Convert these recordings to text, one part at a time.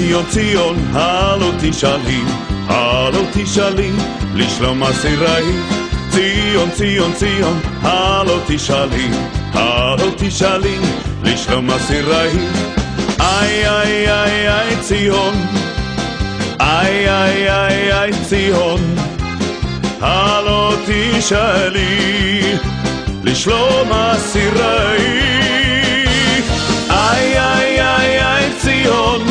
ציון ציון, הלא תשאלי, לשלום אסירייך. ציון ציון ציון, הלא תשאלי, לשלום אסירייך. איי איי איי איי ציון, איי איי איי איי ציון, הלא תשאלי, לשלום אסירייך. איי איי איי איי ציון,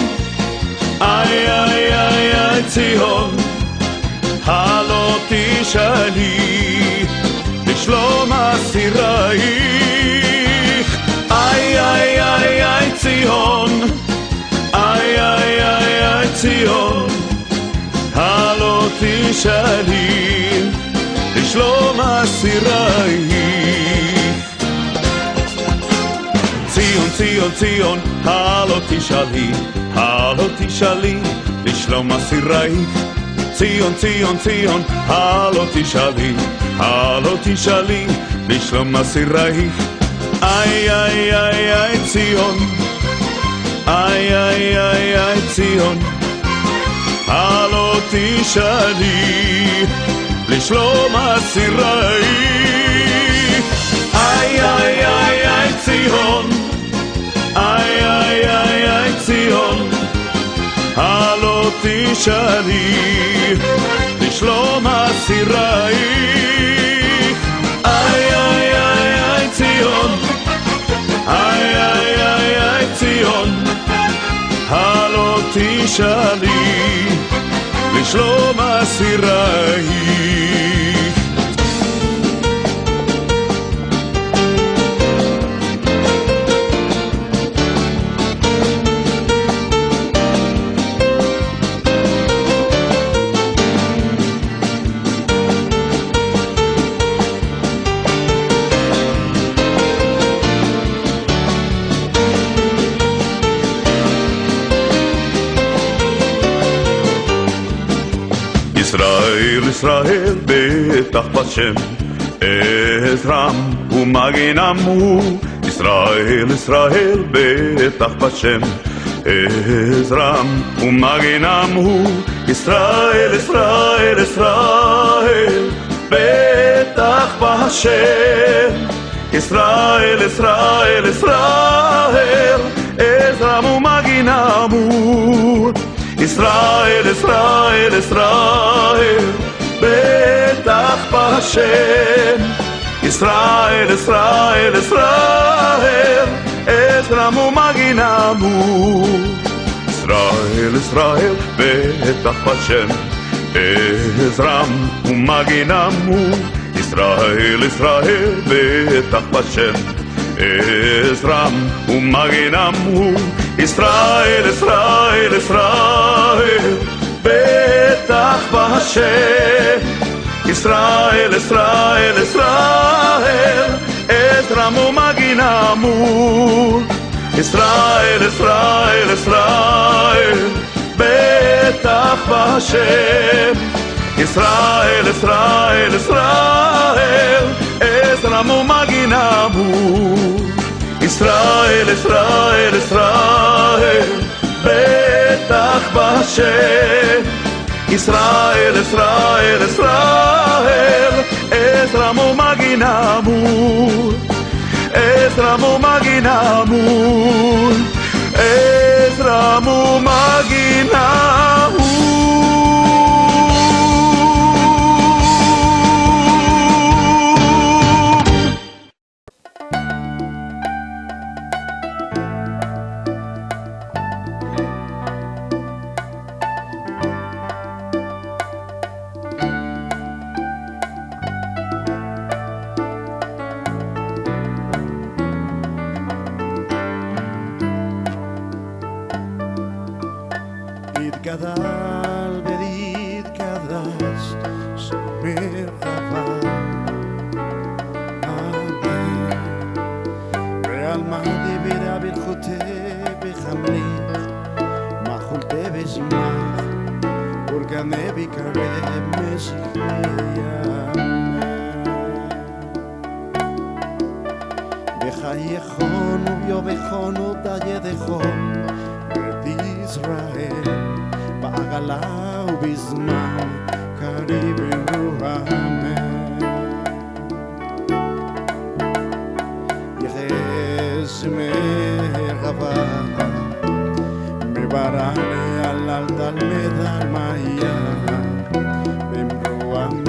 איי איי איי איי ציון, הלא תשאלי, לשלום אסירייך. איי איי איי איי ציון, איי איי איי איי ציון, הלא תשאלי, לשלום אסירייך. ציון ציון ציון, הלא תשאלי, לשלום אסירייך. ציון ציון ציון, הלא תשאלי, לשלום אסירייך. איי איי איי איי ציון, איי איי איי איי ציון, הלא תשאלי, לשלום אסירייך. איי איי איי איי ציון, איי איי איי איי ציון, הלא תשאלי, לשלום אסירייך. איי איי איי איי ציון, איי איי איי איי ציון, הלא תשאלי, לשלום אסירייך. ישראל ישראל בטח בשם, עזרם ומגינם הוא. ישראל ישראל בטח בשם, עזרם ומגינם הוא. ישראל ישראל ישראל בטח בשם, ישראל ישראל ישראל עזרם ומגינם הוא. ישראל ישראל ישראל בטח בשם, ישראל ישראל ישראל עזרם ומגינם הוא. ישראל ישראל בטח בשם, עזרם ומגינם הוא. ישראל ישראל בטח בשם, עזרם ומגינם הוא. ישראל ישראל ישראל בטח בשם, ישראל ישראל ישראל עזרם ומגינם הוא. ישראל ישראל ישראל בטח בשם, ישראל ישראל ישראל עזרם ומגינם הוא. ישראל ישראל ישראל בטח בשם, ישראל ישראל ישראל עזרם ומגינם הוא. עזרם ומגינם הוא, עזרם ומגינם הוא. גדל והתקדש שמר דבר אמן ועל מה דיברה ברכותי בחמליך מחולתי בשמח ורגני בקרב משיחיה בחייכון וביובכון ובדיידכון ישראל בעגלה ובזמן קריב רוחם יחס מרחבה מברעני על תלמד על מאיה במרוחם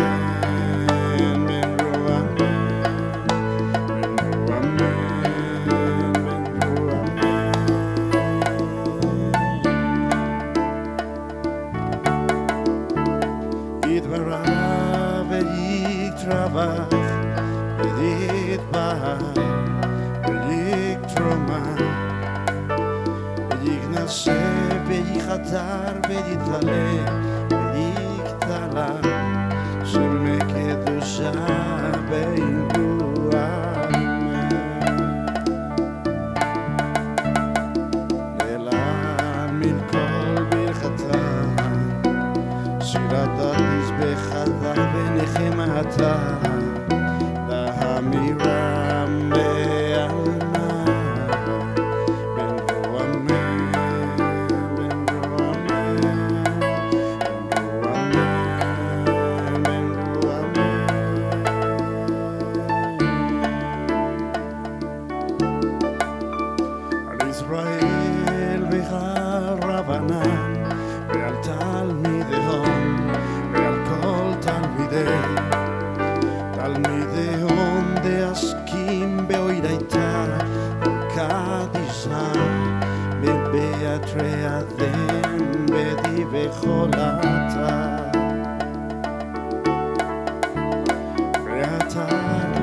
יתברא ויתרווח ויתבהר ויקטרומה ויגנשא ויחתר ויתעלה ויקטלה שמקדושה ברוחם להעמיד כל ברכתה שירת מזבחתה ונחמתה להמירם בעלמה במרוחם על ישראל ועל רבנן ועל תלמידיהם ועל כל תלמידיהם דעסקים באוידייתא קדישא בבאתרי אדם בדיבי חולתה ואתה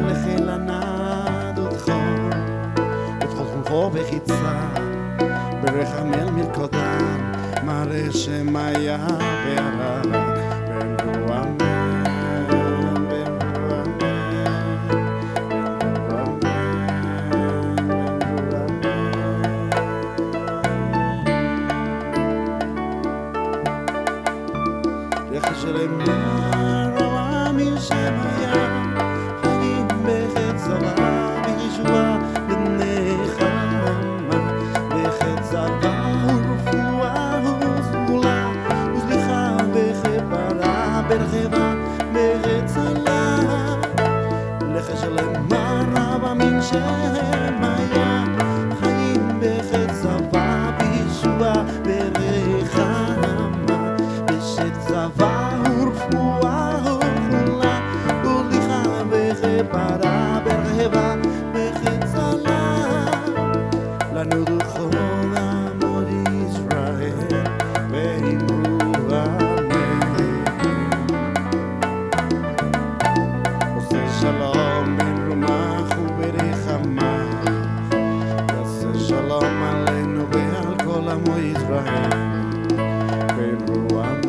לחילנה דודכם ותחולכו בחיצה ברחמל מלכותם מראה שמיה ועלה במרוחם יחשלם הרוע משמיה חיים בחץ זבה בישועה ונחמה בחץ זבה ורפואה וסגולה וסליחה וכפרה ברחבה בהצלה לחשלם הרוע משמיה חיים בחץ זבה בישועה ונחמה צבא ורפואה וכולה וסליחה וכפרה ברחבה בהצלה לנו דוכן עמוד ישראל במרוחם עושה שלום ברומך וברחמך יעשה שלום עלינו ועל כל עמו ישראל במרוחם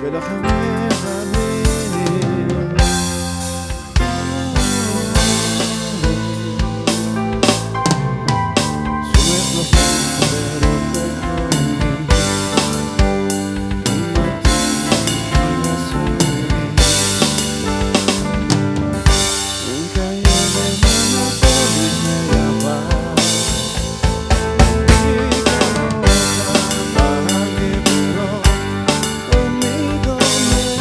ולוחמך אני שומך לוחם ורופא חורים Conmigo me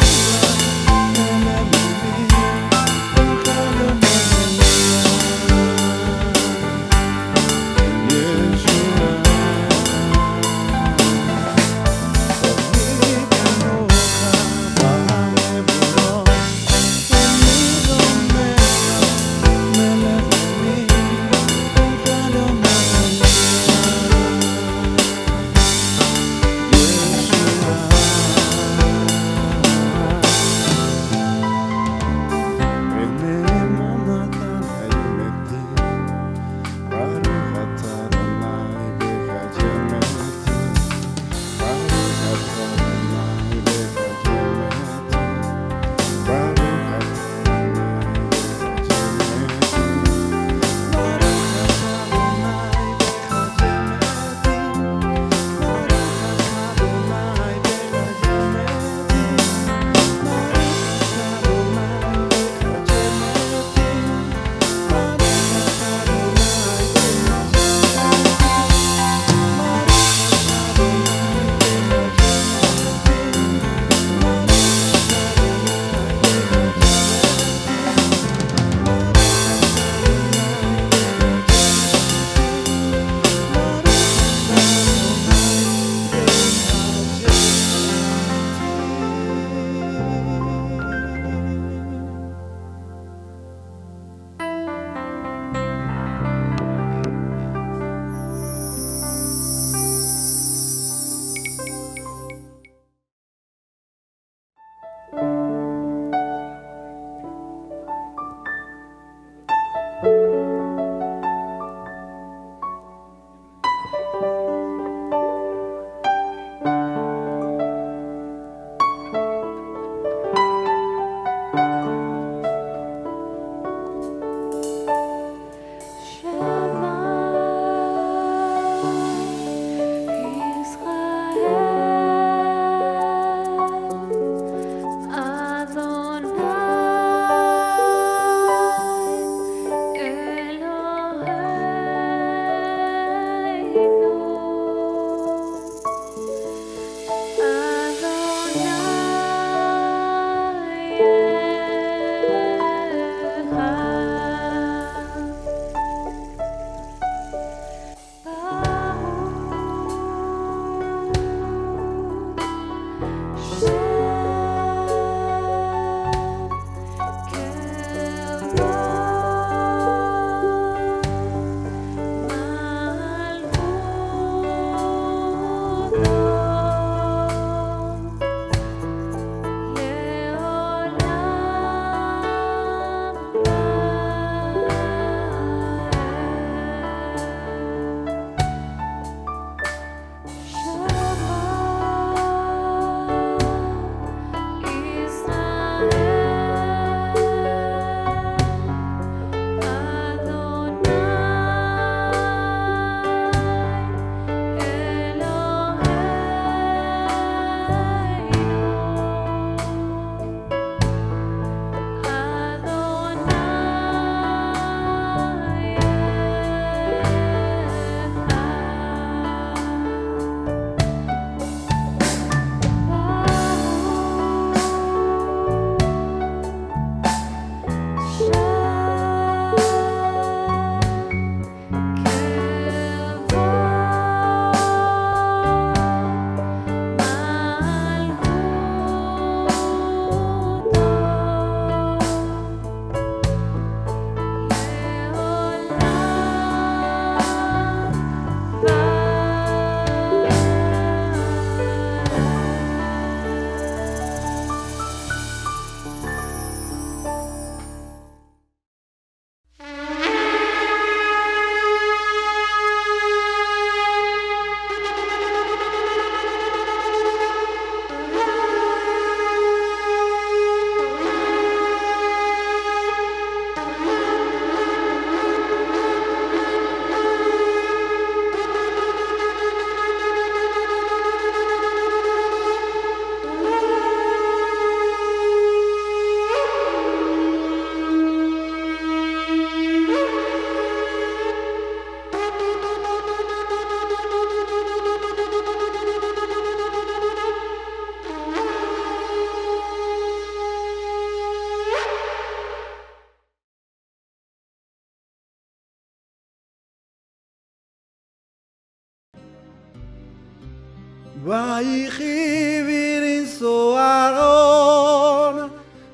ויחי בנשוא אהרון,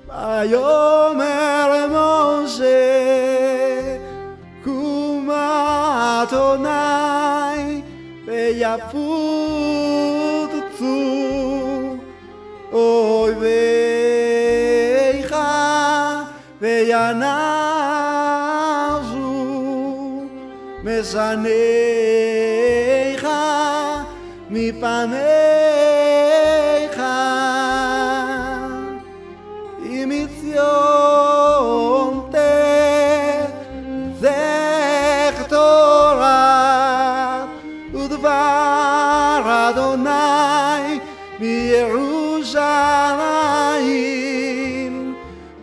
ויאמר משה, קומה אדוני ויפוצו אויביך וינזו משנאיך מפניך, אם מציון תצא תורה ודבר אדוני מירושלים,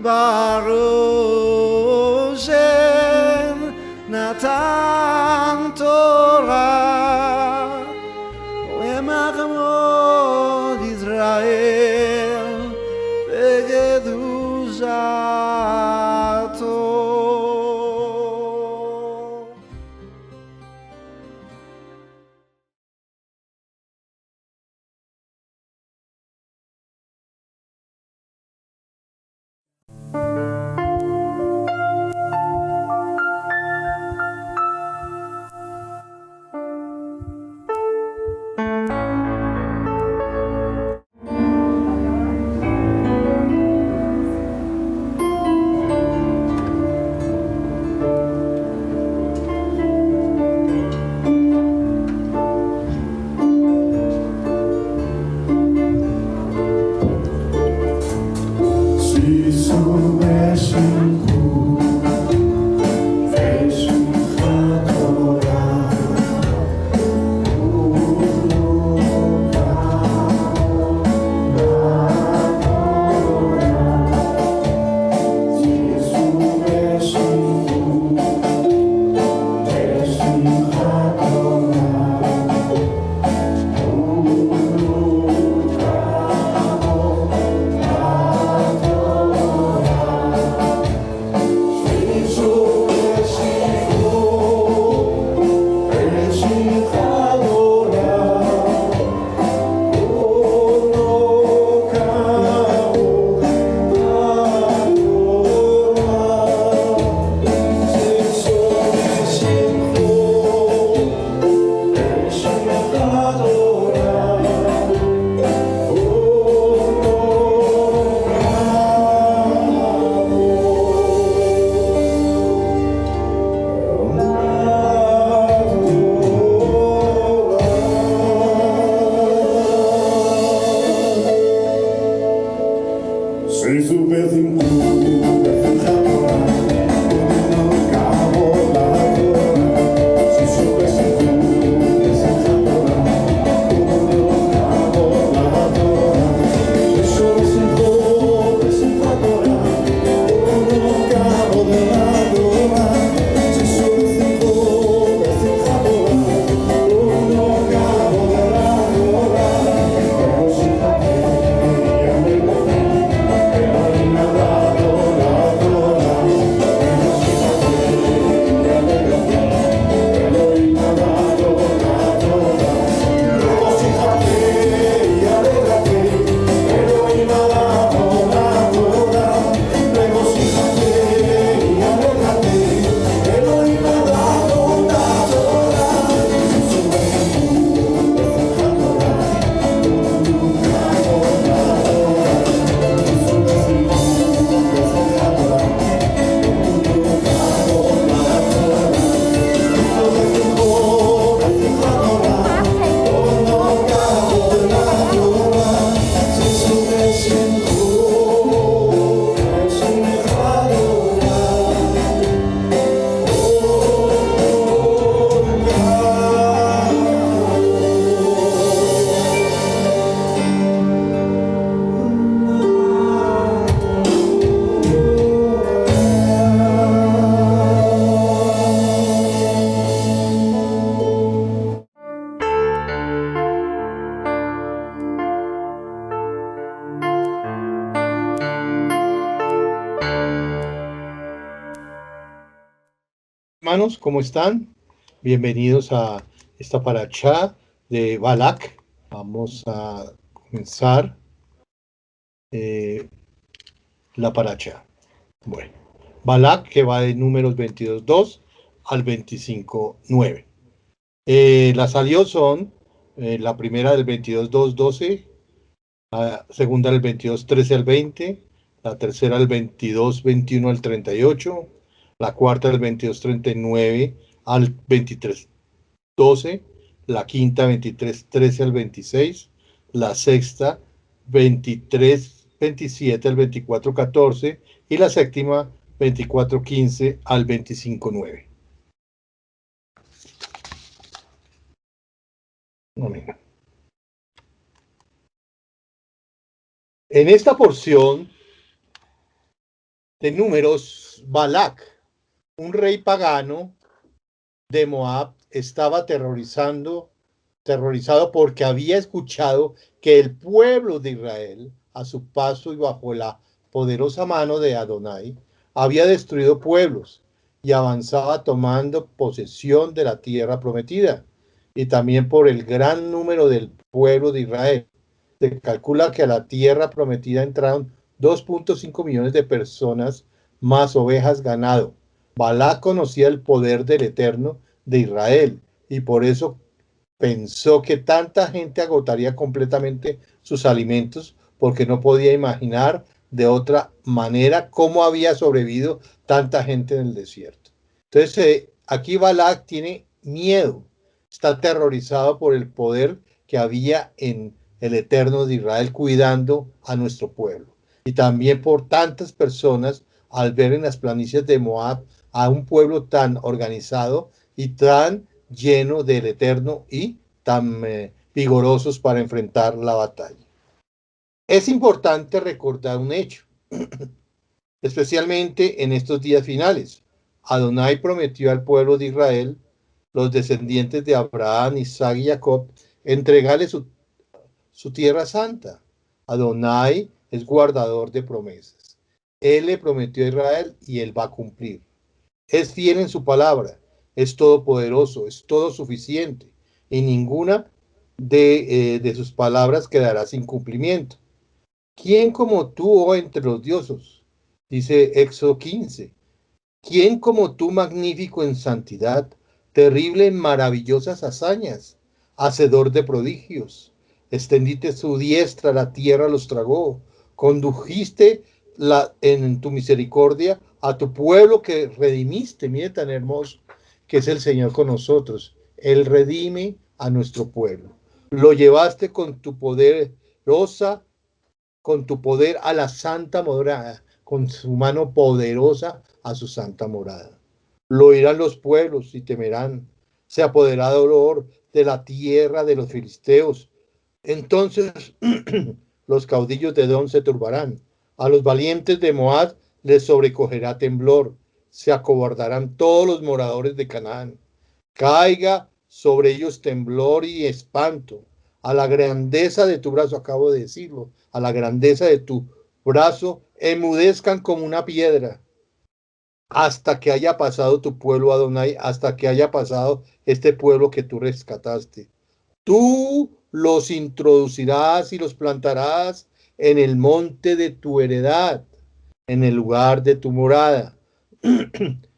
ברושם נתן תורה ומחמוד ישראל בקדושתו. Hermanos, ¿cómo están? Bienvenidos a esta parachá de Balak, Vamos a comenzar la paracha. Bueno, Balak, que va de números 22.2 al 25.9. Las alios son la primera del 22.2.12, la segunda del 22.13 al 20, la tercera del 22.21 al 38, la cuarta del 22.39 al 23.12, la quinta 23.13 al 26, la sexta 23.27 al 24.14 y la séptima 24.15 al 25.9. Amén. En esta porción de números, Balak, un rey pagano de Moab, estaba aterrorizado porque había escuchado que el pueblo de Israel, a su paso y bajo la poderosa mano de Adonai, había destruido pueblos y avanzaba tomando posesión de la tierra prometida, y también por el gran número del pueblo de Israel. Se calcula que a la tierra prometida entraron 2.5 millones de personas, más ovejas, ganado. Balak conocía el poder del Eterno de Israel y por eso pensó que tanta gente agotaría completamente sus alimentos, porque no podía imaginar de otra manera cómo había sobrevivido tanta gente en el desierto. Entonces, aquí Balak tiene miedo, está aterrorizado por el poder que había en el Eterno de Israel cuidando a nuestro pueblo. Y también por tantas personas al ver en las planicies de Moab a un pueblo tan organizado y tan lleno del Eterno y tan vigorosos para enfrentar la batalla. Es importante recordar un hecho, especialmente en estos días finales. Adonai prometió al pueblo de Israel, los descendientes de Abraham, Isaac y Jacob, entregarle su tierra santa. Adonai es guardador de promesas. Él le prometió a Israel y él va a cumplir. Es fiel en su palabra, es todopoderoso, es todo suficiente, y ninguna de sus palabras quedará sin cumplimiento. ¿Quién como tú, oh entre los dioses? Dice Éxodo 15. ¿Quién como tú, magnífico en santidad, terrible en maravillosas hazañas, hacedor de prodigios? Extendiste su diestra, la tierra los tragó, condujiste en tu misericordia a tu pueblo que redimiste. Mire tan hermoso que es el Señor con nosotros. Él redime a nuestro pueblo. Lo llevaste con tu poder a la santa morada, con su mano poderosa a su santa morada. Lo oirán los pueblos y temerán. Se apoderará dolor de la tierra de los filisteos. Entonces los caudillos de Edom se turbarán. A los valientes de Moab les sobrecogerá temblor. Se acobardarán todos los moradores de Canaán. Caiga sobre ellos temblor y espanto. A la grandeza de tu brazo, acabo de decirlo, a la grandeza de tu brazo, enmudezcan como una piedra, hasta que haya pasado tu pueblo, Adonai, hasta que haya pasado este pueblo que tú rescataste. Tú los introducirás y los plantarás en el monte de tu heredad, en el lugar de tu morada,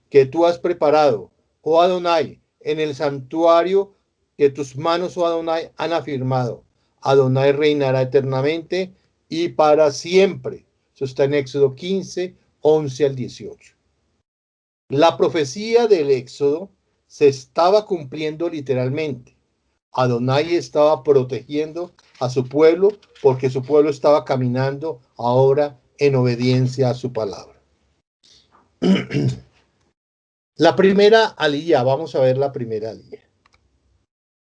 que tú has preparado, oh Adonai, en el santuario que tus manos, oh Adonai, han afirmado. Adonai reinará eternamente y para siempre. Eso está en Éxodo 15, 11 al 18. La profecía del Éxodo se estaba cumpliendo literalmente. Adonai estaba protegiendo a su pueblo porque su pueblo estaba caminando ahora en obediencia a su palabra. La primera aliyah, vamos a ver la primera aliyah.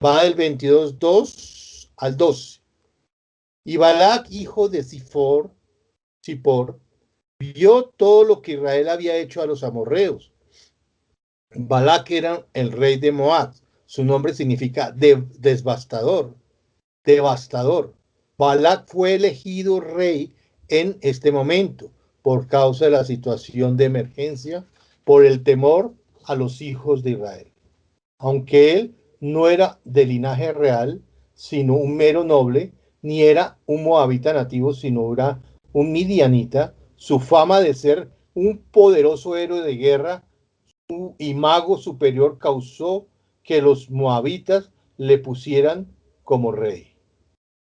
Va del 22.2 al 12. Y Balak, hijo de Zippor, vio todo lo que Israel había hecho a los amorreos. Balak era el rey de Moab. Su nombre significa devastador. Balak fue elegido rey en este momento por causa de la situación de emergencia, por el temor a los hijos de Israel. Aunque él no era de linaje real, sino un mero noble, ni era un moabita nativo, sino era un midianita. Su fama de ser un poderoso héroe de guerra y mago superior causó que los moabitas le pusieran como rey.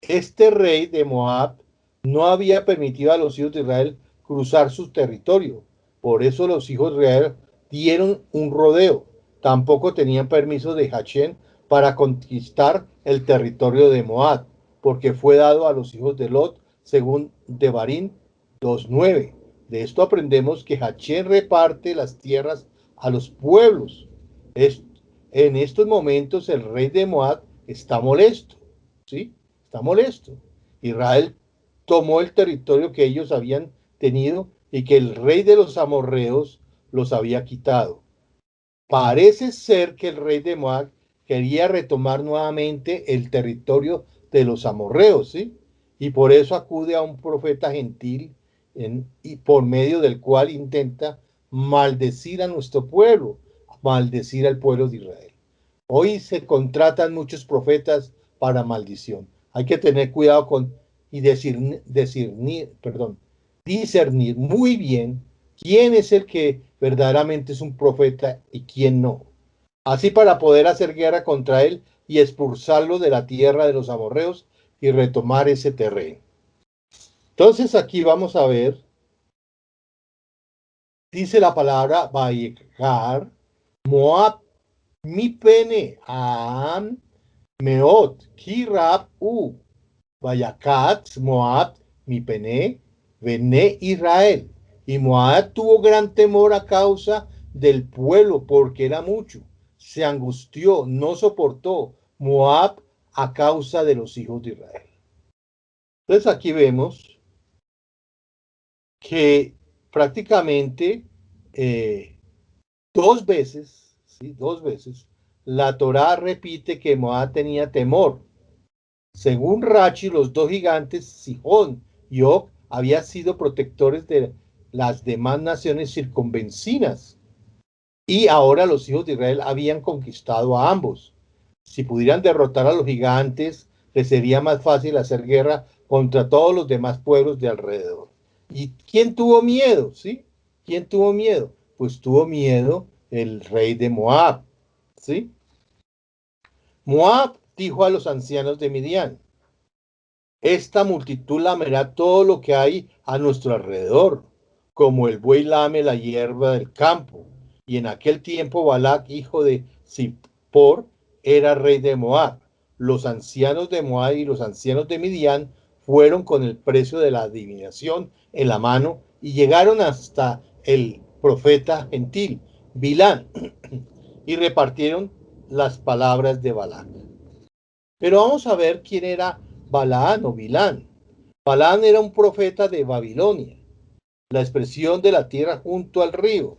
Este rey de Moab no había permitido a los hijos de Israel cruzar su territorio. Por eso los hijos de Israel dieron un rodeo. Tampoco tenían permiso de Hachén para conquistar el territorio de Moab, porque fue dado a los hijos de Lot, según Devarim 2:9. De esto aprendemos que Hachén reparte las tierras a los pueblos. En estos momentos el rey de Moab está molesto, ¿sí? Está molesto. Israel tomó el territorio que ellos habían tenido y que el rey de los amorreos los había quitado. Parece ser que el rey de Moab quería retomar nuevamente el territorio de los amorreos, ¿sí? Y por eso acude a un profeta gentil y por medio del cual intenta maldecir a nuestro pueblo, maldecir al pueblo de Israel. Hoy se contratan muchos profetas para maldición. Hay que tener cuidado con y discernir muy bien quién es el que verdaderamente es un profeta y quién no. Así para poder hacer guerra contra él y expulsarlo de la tierra de los amorreos y retomar ese terreno. Entonces aquí vamos a ver, dice la palabra Vayekar, Moab, mi pene, Am, Meot, Kirab, Vayakat, Moab, mi pene, Bene Israel. Y Moab tuvo gran temor a causa del pueblo, porque era mucho. Se angustió, no soportó Moab a causa de los hijos de Israel. Entonces aquí vemos que prácticamente dos veces, la Torá repite que Moab tenía temor. Según Rachi, los dos gigantes, Sihón y Og, habían sido protectores de las demás naciones circunvecinas. Y ahora los hijos de Israel habían conquistado a ambos. Si pudieran derrotar a los gigantes, les sería más fácil hacer guerra contra todos los demás pueblos de alrededor. ¿Y quién tuvo miedo? ¿Sí? ¿Quién tuvo miedo? Pues tuvo miedo el rey de Moab. ¿Sí? Moab dijo a los ancianos de Midian: esta multitud lamerá todo lo que hay a nuestro alrededor, como el buey lame la hierba del campo. Y en aquel tiempo Balac, hijo de Zippor, era rey de Moab. Los ancianos de Moab y los ancianos de Midian fueron con el precio de la adivinación en la mano y llegaron hasta el profeta gentil, Bilán, y repartieron las palabras de Balac. Pero vamos a ver quién era Balaán o Bilán. Balaán era un profeta de Babilonia. La expresión de la tierra junto al río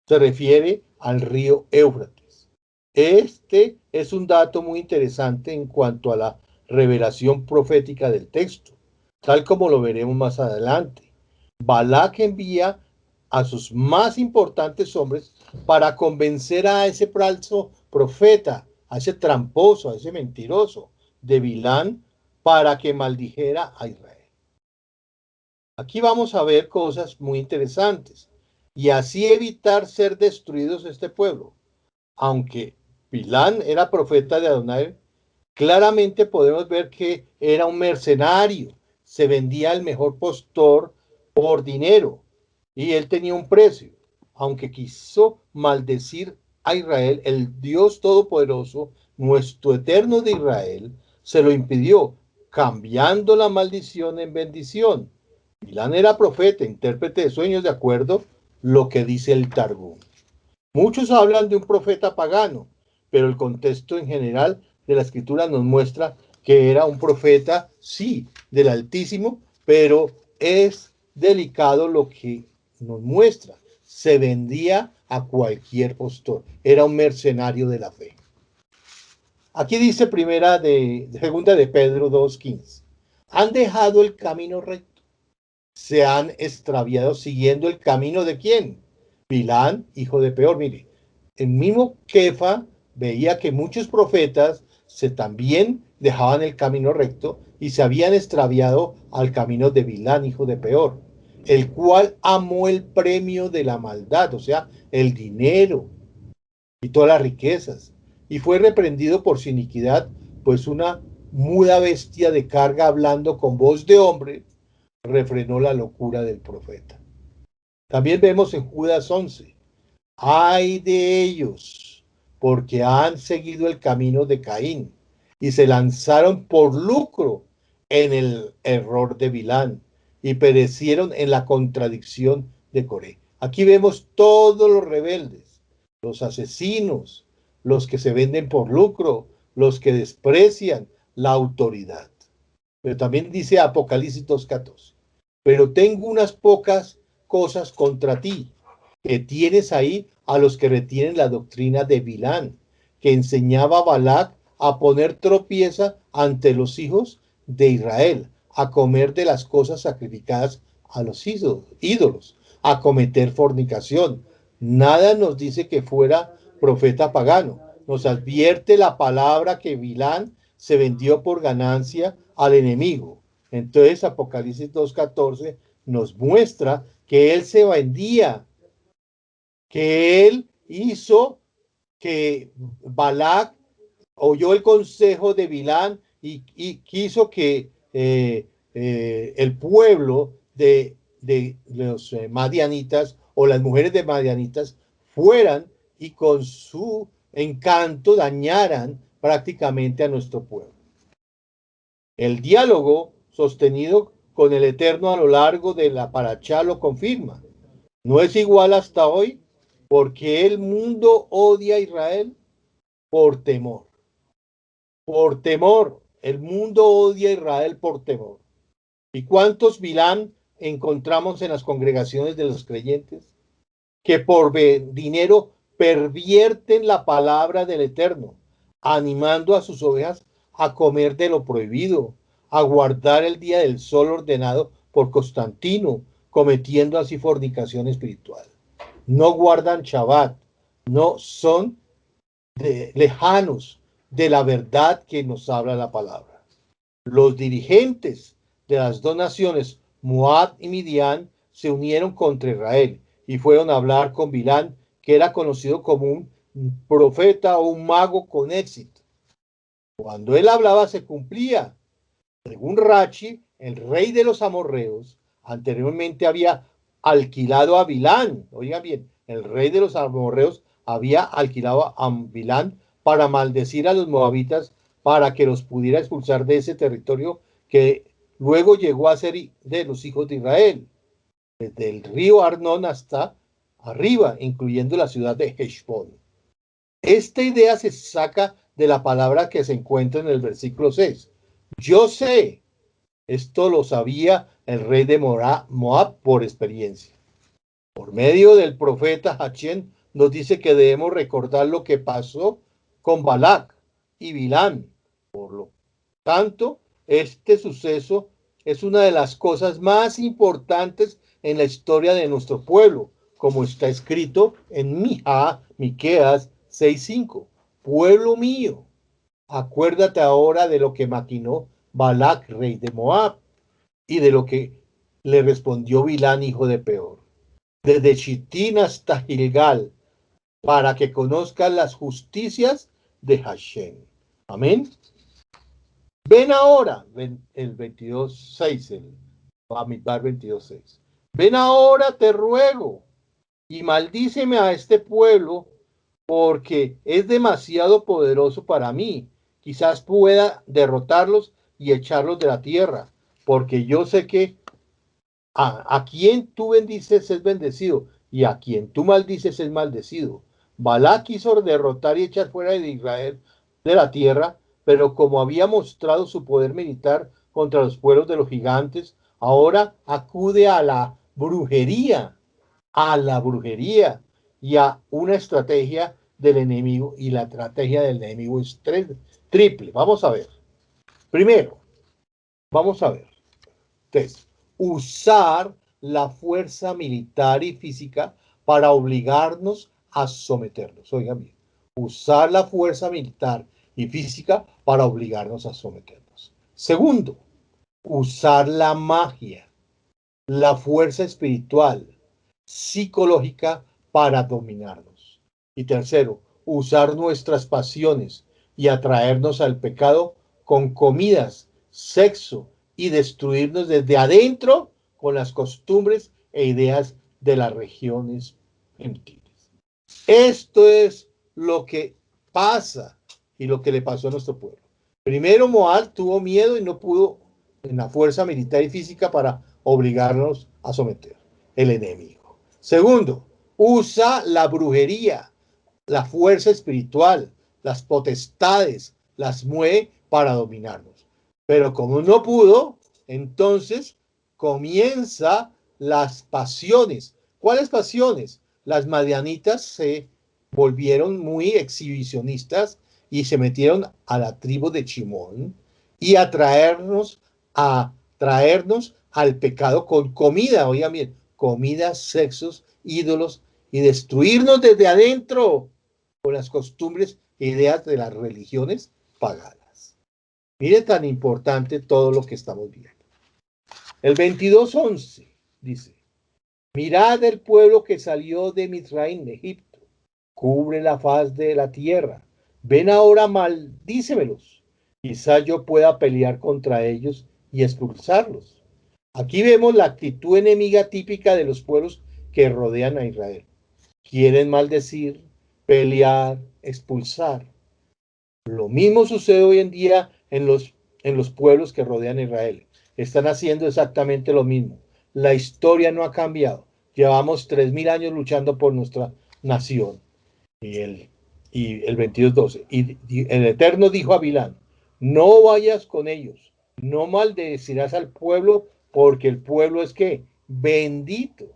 se refiere al río Éufrates. Este es un dato muy interesante en cuanto a la revelación profética del texto, tal como lo veremos más adelante. Balac envía a sus más importantes hombres para convencer a ese falso profeta, a ese tramposo, a ese mentiroso de Bilán, para que maldijera a Israel. Aquí vamos a ver cosas muy interesantes y así evitar ser destruidos este pueblo. Aunque Bilán era profeta de Adonai, claramente podemos ver que era un mercenario, se vendía el mejor postor por dinero y él tenía un precio. Aunque quiso maldecir a Israel, el Dios Todopoderoso, nuestro eterno de Israel, se lo impidió, cambiando la maldición en bendición. Bilán era profeta, intérprete de sueños, de acuerdo a lo que dice el Targum. Muchos hablan de un profeta pagano, pero el contexto en general de la escritura nos muestra que era un profeta, sí, del Altísimo, pero es delicado lo que nos muestra. Se vendía a cualquier postor, era un mercenario de la fe. Aquí dice segunda de Pedro 2:15. Han dejado el camino recto, se han extraviado siguiendo el camino de ¿quién? Bilán, hijo de Peor. Mire, el mismo Kefa veía que muchos profetas también dejaban el camino recto y se habían extraviado al camino de Bilán, hijo de Peor, el cual amó el premio de la maldad, o sea, el dinero y todas las riquezas, y fue reprendido por su iniquidad, pues una muda bestia de carga hablando con voz de hombre refrenó la locura del profeta. También vemos en Judas 11, ay de ellos, porque han seguido el camino de Caín y se lanzaron por lucro en el error de Bilán y perecieron en la contradicción de Coré. Aquí vemos todos los rebeldes, los asesinos, los que se venden por lucro, los que desprecian la autoridad. Pero también dice Apocalipsis 2:14, pero tengo unas pocas cosas contra ti, que tienes ahí a los que retienen la doctrina de Bilán, que enseñaba a Balac a poner tropieza ante los hijos de Israel, a comer de las cosas sacrificadas a los ídolos, a cometer fornicación. Nada nos dice que fuera profeta pagano. Nos advierte la palabra que Bilán se vendió por ganancia al enemigo. Entonces Apocalipsis 2:14 nos muestra que él se vendía, que él hizo que Balac oyó el consejo de Bilán y quiso que el pueblo de los madianitas o las mujeres de madianitas fueran y con su encanto dañaran prácticamente a nuestro pueblo. El diálogo sostenido con el Eterno a lo largo de la Parashá lo confirma. No es igual hasta hoy porque el mundo odia a Israel por temor. Por temor. El mundo odia a Israel por temor. ¿Y cuántos Bilán encontramos en las congregaciones de los creyentes? Que por dinero pervierten la palabra del Eterno, animando a sus ovejas a comer de lo prohibido, a guardar el día del sol ordenado por Constantino, cometiendo así fornicación espiritual. No guardan Shabbat, no son lejanos de la verdad que nos habla la palabra. Los dirigentes de las dos naciones, Moab y Midian, se unieron contra Israel y fueron a hablar con Bilán, que era conocido como un profeta o un mago con éxito. Cuando él hablaba se cumplía. Según Rachi, el rey de los amorreos, anteriormente había alquilado a Bilán. Oigan bien, el rey de los amorreos había alquilado a Bilán para maldecir a los moabitas, para que los pudiera expulsar de ese territorio que luego llegó a ser de los hijos de Israel, desde el río Arnón hasta arriba, incluyendo la ciudad de Heshbón. Esta idea se saca de la palabra que se encuentra en el versículo 6. Yo sé, esto lo sabía el rey de Moab por experiencia. Por medio del profeta Hachén nos dice que debemos recordar lo que pasó con Balac y Bilán. Por lo tanto, este suceso es una de las cosas más importantes en la historia de nuestro pueblo, como está escrito en Miqueas 6:5. Pueblo mío, acuérdate ahora de lo que maquinó Balac, rey de Moab, y de lo que le respondió Bilán, hijo de Peor, desde Chitín hasta Gilgal, para que conozcan las justicias de Hashem. Amén. Ven ahora, el 22:6, el Bamidbar 22:6. Ven ahora, te ruego, y maldíceme a este pueblo, porque es demasiado poderoso para mí. Quizás pueda derrotarlos y echarlos de la tierra, porque yo sé que a quien tú bendices es bendecido, y a quien tú maldices es maldecido. Balac quiso derrotar y echar fuera de Israel de la tierra, pero como había mostrado su poder militar contra los pueblos de los gigantes, ahora acude a la brujería y a una estrategia del enemigo, y la estrategia del enemigo es triple. Vamos a ver. Primero, vamos a ver. Entonces, usar la fuerza militar y física para obligarnos a someternos. Oigan bien, usar la fuerza militar y física para obligarnos a someternos. Segundo, usar la magia, la fuerza espiritual, psicológica para dominarnos. Y tercero, usar nuestras pasiones y atraernos al pecado con comidas, sexo y destruirnos desde adentro con las costumbres e ideas de las regiones gentiles. Esto es lo que pasa y lo que le pasó a nuestro pueblo. Primero, Moab tuvo miedo y no pudo en la fuerza militar y física para obligarnos a someter el enemigo. Segundo, usa la brujería, la fuerza espiritual, las potestades, las mueve para dominarnos. Pero como no pudo, entonces comienza las pasiones. ¿Cuáles pasiones? Las madianitas se volvieron muy exhibicionistas y se metieron a la tribu de Chimón y a traernos al pecado con comida, oigan bien, comida, sexos, ídolos y destruirnos desde adentro con las costumbres e ideas de las religiones paganas. Mire tan importante todo lo que estamos viendo. El 22:11 dice: mirad el pueblo que salió de Misraim, de Egipto, cubre la faz de la tierra. Ven ahora, maldícemelos. Quizá yo pueda pelear contra ellos y expulsarlos. Aquí vemos la actitud enemiga típica de los pueblos que rodean a Israel. Quieren maldecir, pelear, expulsar. Lo mismo sucede hoy en día en los pueblos que rodean a Israel. Están haciendo exactamente lo mismo. La historia no ha cambiado. Llevamos 3000 años luchando por nuestra nación. Y el 22:12. Y el Eterno dijo a Bilán: no vayas con ellos, no maldecirás al pueblo, porque el pueblo es ¿qué? Bendito.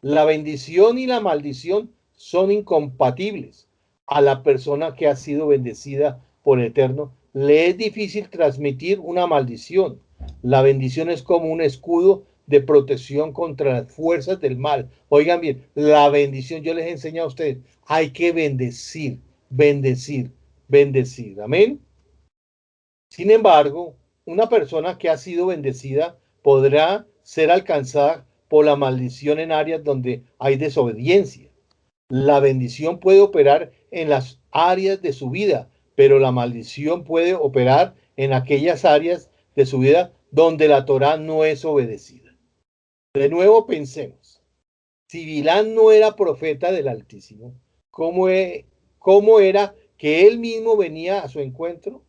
La bendición y la maldición son incompatibles. A la persona que ha sido bendecida por el Eterno le es difícil transmitir una maldición. La bendición es como un escudo de protección contra las fuerzas del mal. Oigan bien, la bendición, yo les enseño a ustedes, hay que bendecir, bendecir, bendecir. Amén. Sin embargo, una persona que ha sido bendecida podrá ser alcanzada por la maldición en áreas donde hay desobediencia. La bendición puede operar en las áreas de su vida, pero la maldición puede operar en aquellas áreas de su vida donde la Torá no es obedecida. De nuevo pensemos, si Bilán no era profeta del Altísimo, ¿cómo era que él mismo venía a su encuentro?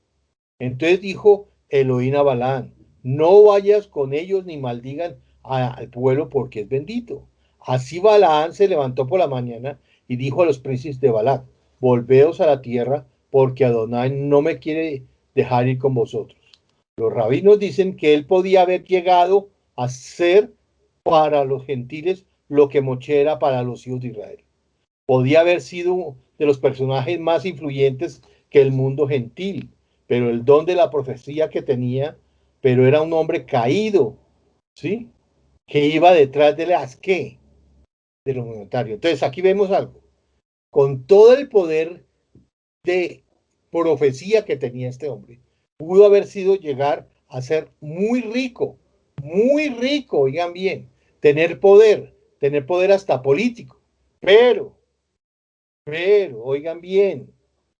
Entonces dijo Elohim a Balaam: no vayas con ellos ni maldigan al pueblo porque es bendito. Así Balaam se levantó por la mañana y dijo a los príncipes de Balac: volveos a la tierra, porque Adonai no me quiere dejar ir con vosotros. Los rabinos dicen que él podía haber llegado a ser para los gentiles lo que Moche era para los hijos de Israel. Podía haber sido de los personajes más influyentes que el mundo gentil, pero el don de la profecía que tenía, pero era un hombre caído, ¿sí? Que iba detrás de las ¿qué? De los monetarios. Entonces aquí vemos algo. Con todo el poder de profecía que tenía este hombre, pudo haber sido llegar a ser muy rico, oigan bien, tener poder hasta político, pero, oigan bien,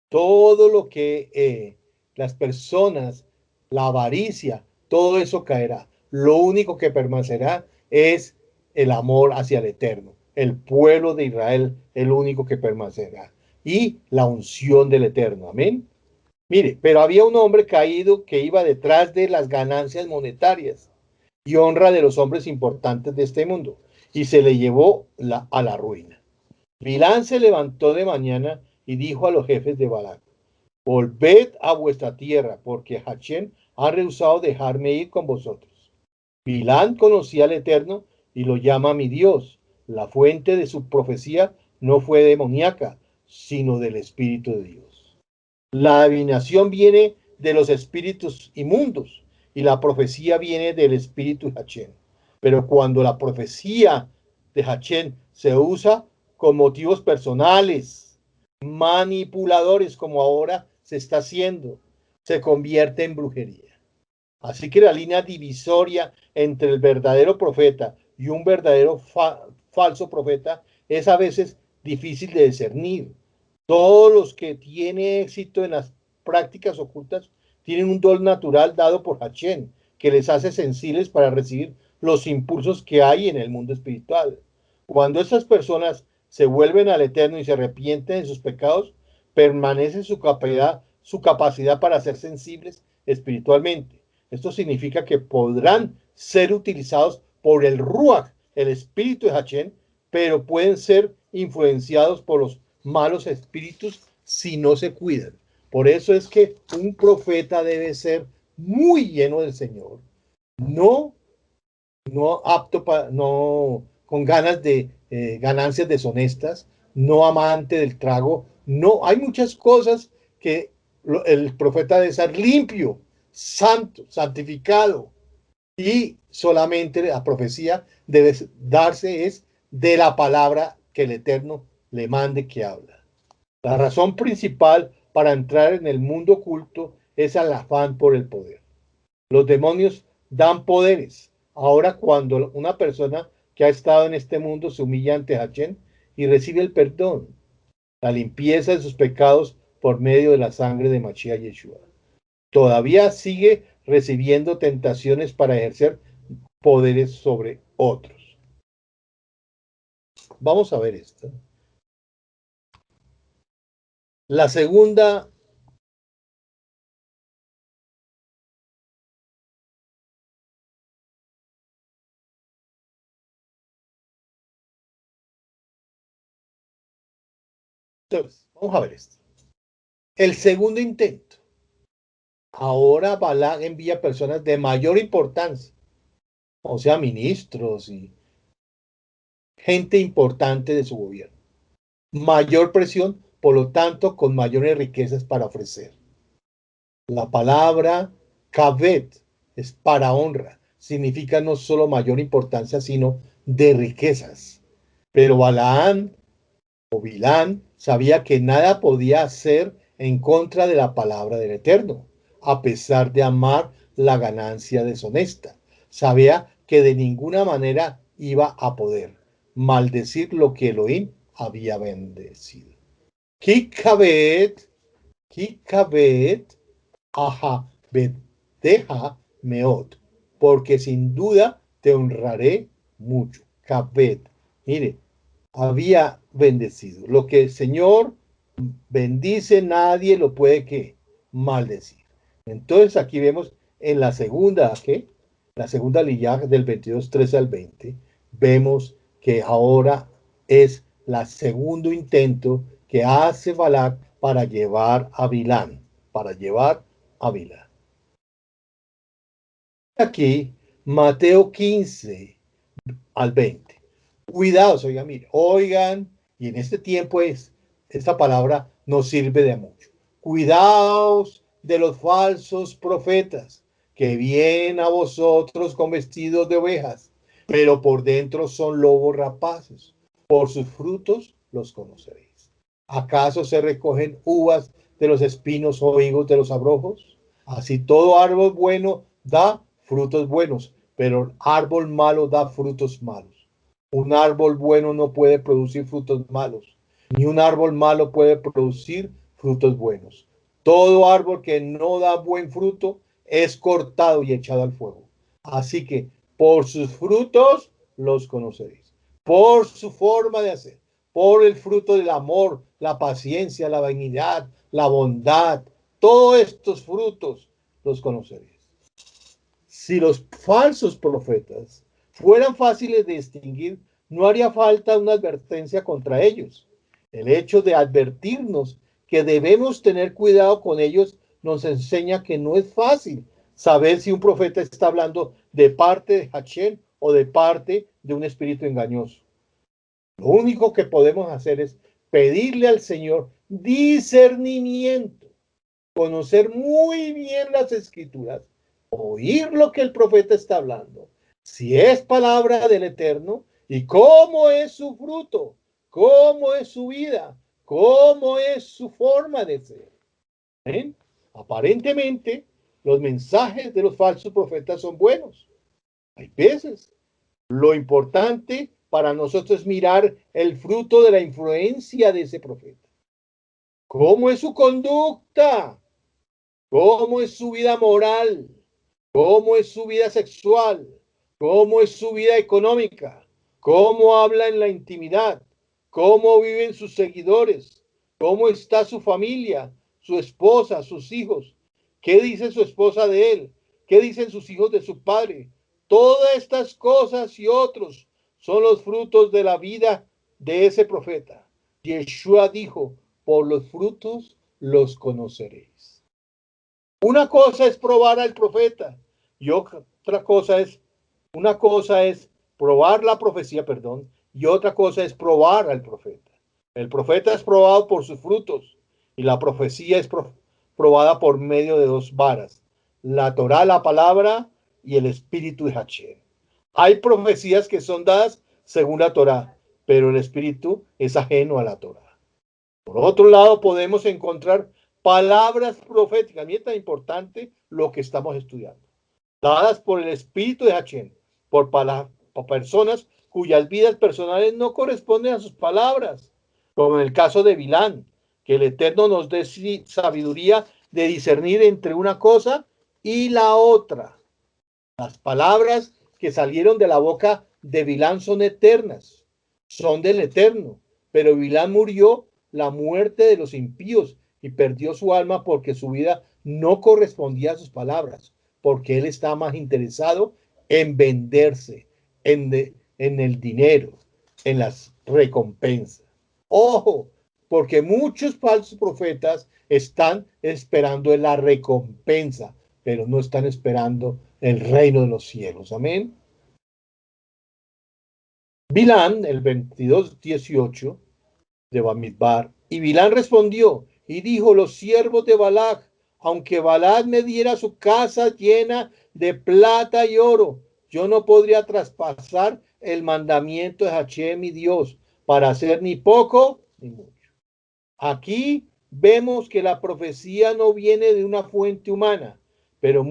todo lo que las personas, la avaricia, todo eso caerá. Lo único que permanecerá es el amor hacia el Eterno. El pueblo de Israel, el único que permanecerá. Y la unción del Eterno. Amén. Mire, pero había un hombre caído que iba detrás de las ganancias monetarias y honra de los hombres importantes de este mundo, y se le llevó a la ruina. Bilán se levantó de mañana y dijo a los jefes de Balac: volved a vuestra tierra, porque Hachén ha rehusado dejarme ir con vosotros. Bilán conocía al Eterno y lo llama mi Dios. La fuente de su profecía no fue demoníaca, sino del Espíritu de Dios. La adivinación viene de los espíritus inmundos y la profecía viene del Espíritu de Hachén. Pero cuando la profecía de Hachén se usa con motivos personales, manipuladores, como ahora se está haciendo, se convierte en brujería. Así que la línea divisoria entre el verdadero profeta y un verdadero falso profeta es a veces difícil de discernir. Todos los que tienen éxito en las prácticas ocultas tienen un don natural dado por Hachén, que les hace sensibles para recibir los impulsos que hay en el mundo espiritual. Cuando estas personas se vuelven al Eterno y se arrepienten de sus pecados, permanece su capacidad para ser sensibles espiritualmente. Esto significa que podrán ser utilizados por el Ruach, el espíritu de Hachén, pero pueden ser influenciados por los malos espíritus si no se cuidan. Por eso es que un profeta debe ser muy lleno del Señor, no apto no con ganas de ganancias deshonestas, no amante del trago. No, hay muchas cosas que el profeta debe ser limpio, santo, santificado, y solamente la profecía debe darse es de la palabra que el Eterno le mande que habla. La razón principal para entrar en el mundo oculto es el afán por el poder. Los demonios dan poderes. Ahora, cuando una persona que ha estado en este mundo se humilla ante Hachén y recibe el perdón, la limpieza de sus pecados por medio de la sangre de Mashiach Yeshua, todavía sigue recibiendo tentaciones para ejercer poderes sobre otros. Vamos a ver esto. La segunda entonces, vamos a ver esto. El segundo intento. Ahora Balak envía personas de mayor importancia, o sea, ministros y gente importante de su gobierno. Mayor presión, por lo tanto, con mayores riquezas para ofrecer. La palabra kaved es para honra. Significa no solo mayor importancia, sino de riquezas. Pero Balaán o Bilán sabía que nada podía hacer en contra de la palabra del Eterno, a pesar de amar la ganancia deshonesta. Sabía que de ninguna manera iba a poder maldecir lo que Elohim había bendecido. Kikabet, aja, deja meot, porque sin duda te honraré mucho. Kabet, mire, había bendecido. Lo que el Señor bendice, nadie lo puede que maldecir. Entonces aquí vemos en la segunda, ¿qué? La segunda liyá del 22:13 al 20, vemos que ahora es el segundo intento que hace Balak para llevar a Bilán, Aquí, Mateo 15 al 20. Cuidados, oigan, y en este tiempo esta palabra nos sirve de mucho. Cuidaos de los falsos profetas que vienen a vosotros con vestidos de ovejas, pero por dentro son lobos rapaces. Por sus frutos los conoceréis. ¿Acaso se recogen uvas de los espinos o higos de los abrojos? Así todo árbol bueno da frutos buenos, pero el árbol malo da frutos malos. Un árbol bueno no puede producir frutos malos, ni un árbol malo puede producir frutos buenos. Todo árbol que no da buen fruto es cortado y echado al fuego. Así que por sus frutos los conoceréis, por su forma de hacer, por el fruto del amor, la paciencia, la benignidad, la bondad. Todos estos frutos los conoceréis. Si los falsos profetas fueran fáciles de distinguir, no haría falta una advertencia contra ellos. El hecho de advertirnos que debemos tener cuidado con ellos nos enseña que no es fácil saber si un profeta está hablando de parte de Hachén o de parte de un espíritu engañoso. Lo único que podemos hacer es pedirle al Señor discernimiento, conocer muy bien las escrituras, oír lo que el profeta está hablando, si es palabra del Eterno y cómo es su fruto, cómo es su vida, cómo es su forma de ser. ¿Ven? Aparentemente, los mensajes de los falsos profetas son buenos. Hay veces. Lo importante para nosotros es mirar el fruto de la influencia de ese profeta. ¿Cómo es su conducta? ¿Cómo es su vida moral? ¿Cómo es su vida sexual? ¿Cómo es su vida económica? ¿Cómo habla en la intimidad? ¿Cómo viven sus seguidores? ¿Cómo está su familia, su esposa, sus hijos? ¿Qué dice su esposa de él? ¿Qué dicen sus hijos de su padre? Todas estas cosas y otros son los frutos de la vida de ese profeta. Yeshua dijo, por los frutos los conoceréis. Una cosa es probar al profeta y una cosa es probar la profecía, perdón, y otra cosa es probar al profeta. El profeta es probado por sus frutos y la profecía es probada por medio de dos varas, la Torá, la palabra, y el espíritu de Hachén. Hay profecías que son dadas según la Torá, pero el espíritu es ajeno a la Torá. Por otro lado, podemos encontrar palabras proféticas. Mira, tan importante lo que estamos estudiando. Dadas por el espíritu de Hachén, por personas cuyas vidas personales no corresponden a sus palabras, como en el caso de Bilán, que el Eterno nos dé sabiduría de discernir entre una cosa y la otra. Las palabras que salieron de la boca de Bilán son eternas, son del Eterno, pero Bilán murió la muerte de los impíos y perdió su alma porque su vida no correspondía a sus palabras, porque él estaba más interesado en venderse, en el dinero, en las recompensas. Ojo, porque muchos falsos profetas están esperando en la recompensa, pero no están esperando el reino de los cielos. Amén. Bilán, el 22:18 de Bamidbar, y Bilán respondió y dijo, los siervos de Balac, aunque Balac me diera su casa llena de plata y oro, yo no podría traspasar el mandamiento de Hachén, mi Dios, para hacer ni poco ni mucho. Aquí vemos que la profecía no viene de una fuente humana, pero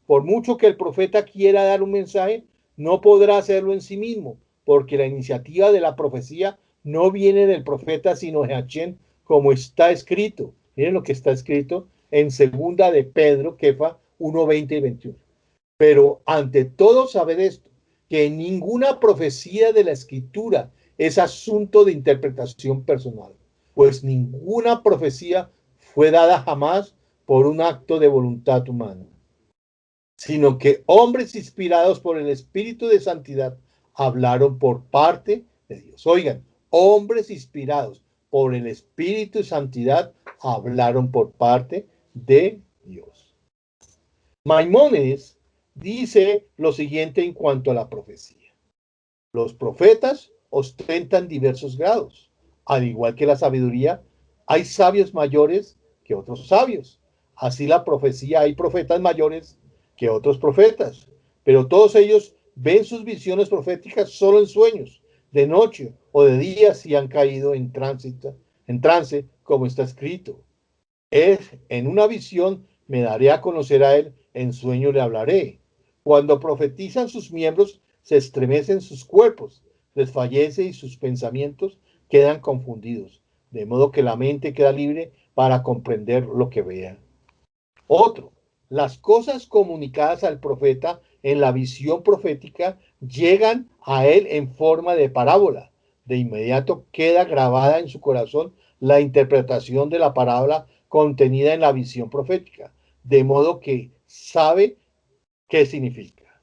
por mucho que el profeta quiera dar un mensaje, no podrá hacerlo en sí mismo, porque la iniciativa de la profecía no viene del profeta, sino de Hachén, como está escrito. Miren lo que está escrito en segunda de Pedro, Kefa 1:20 y 21. Pero ante todo, saber esto, que ninguna profecía de la escritura es asunto de interpretación personal, pues ninguna profecía fue dada jamás por un acto de voluntad humana, sino que hombres inspirados por el Espíritu de Santidad hablaron por parte de Dios. Oigan, hombres inspirados por el Espíritu de Santidad hablaron por parte de Dios. Maimónides dice lo siguiente en cuanto a la profecía. Los profetas ostentan diversos grados. Al igual que la sabiduría, hay sabios mayores que otros sabios. Así la profecía, hay profetas mayores que otros profetas. Pero todos ellos ven sus visiones proféticas solo en sueños, de noche o de día si han caído en trance, como está escrito. En una visión me daré a conocer a él, en sueño le hablaré. Cuando profetizan sus miembros, se estremecen sus cuerpos, desfallece y sus pensamientos quedan confundidos, de modo que la mente queda libre para comprender lo que vea. Otro, las cosas comunicadas al profeta en la visión profética llegan a él en forma de parábola. De inmediato queda grabada en su corazón la interpretación de la parábola contenida en la visión profética, de modo que sabe qué significa.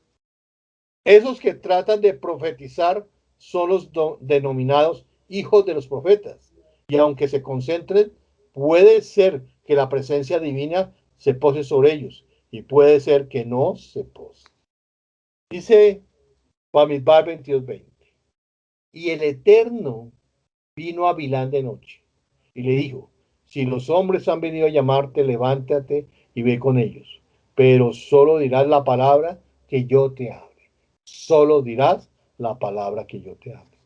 Esos que tratan de profetizar son los denominados hijos de los profetas, y aunque se concentren, puede ser que la presencia divina se pose sobre ellos, y puede ser que no se pose. Dice Bamidbar 22:20, y el Eterno vino a Bilán de noche, y le dijo, si los hombres han venido a llamarte, levántate y ve con ellos, pero solo dirás la palabra que yo te hable. Solo dirás la palabra que yo te hable.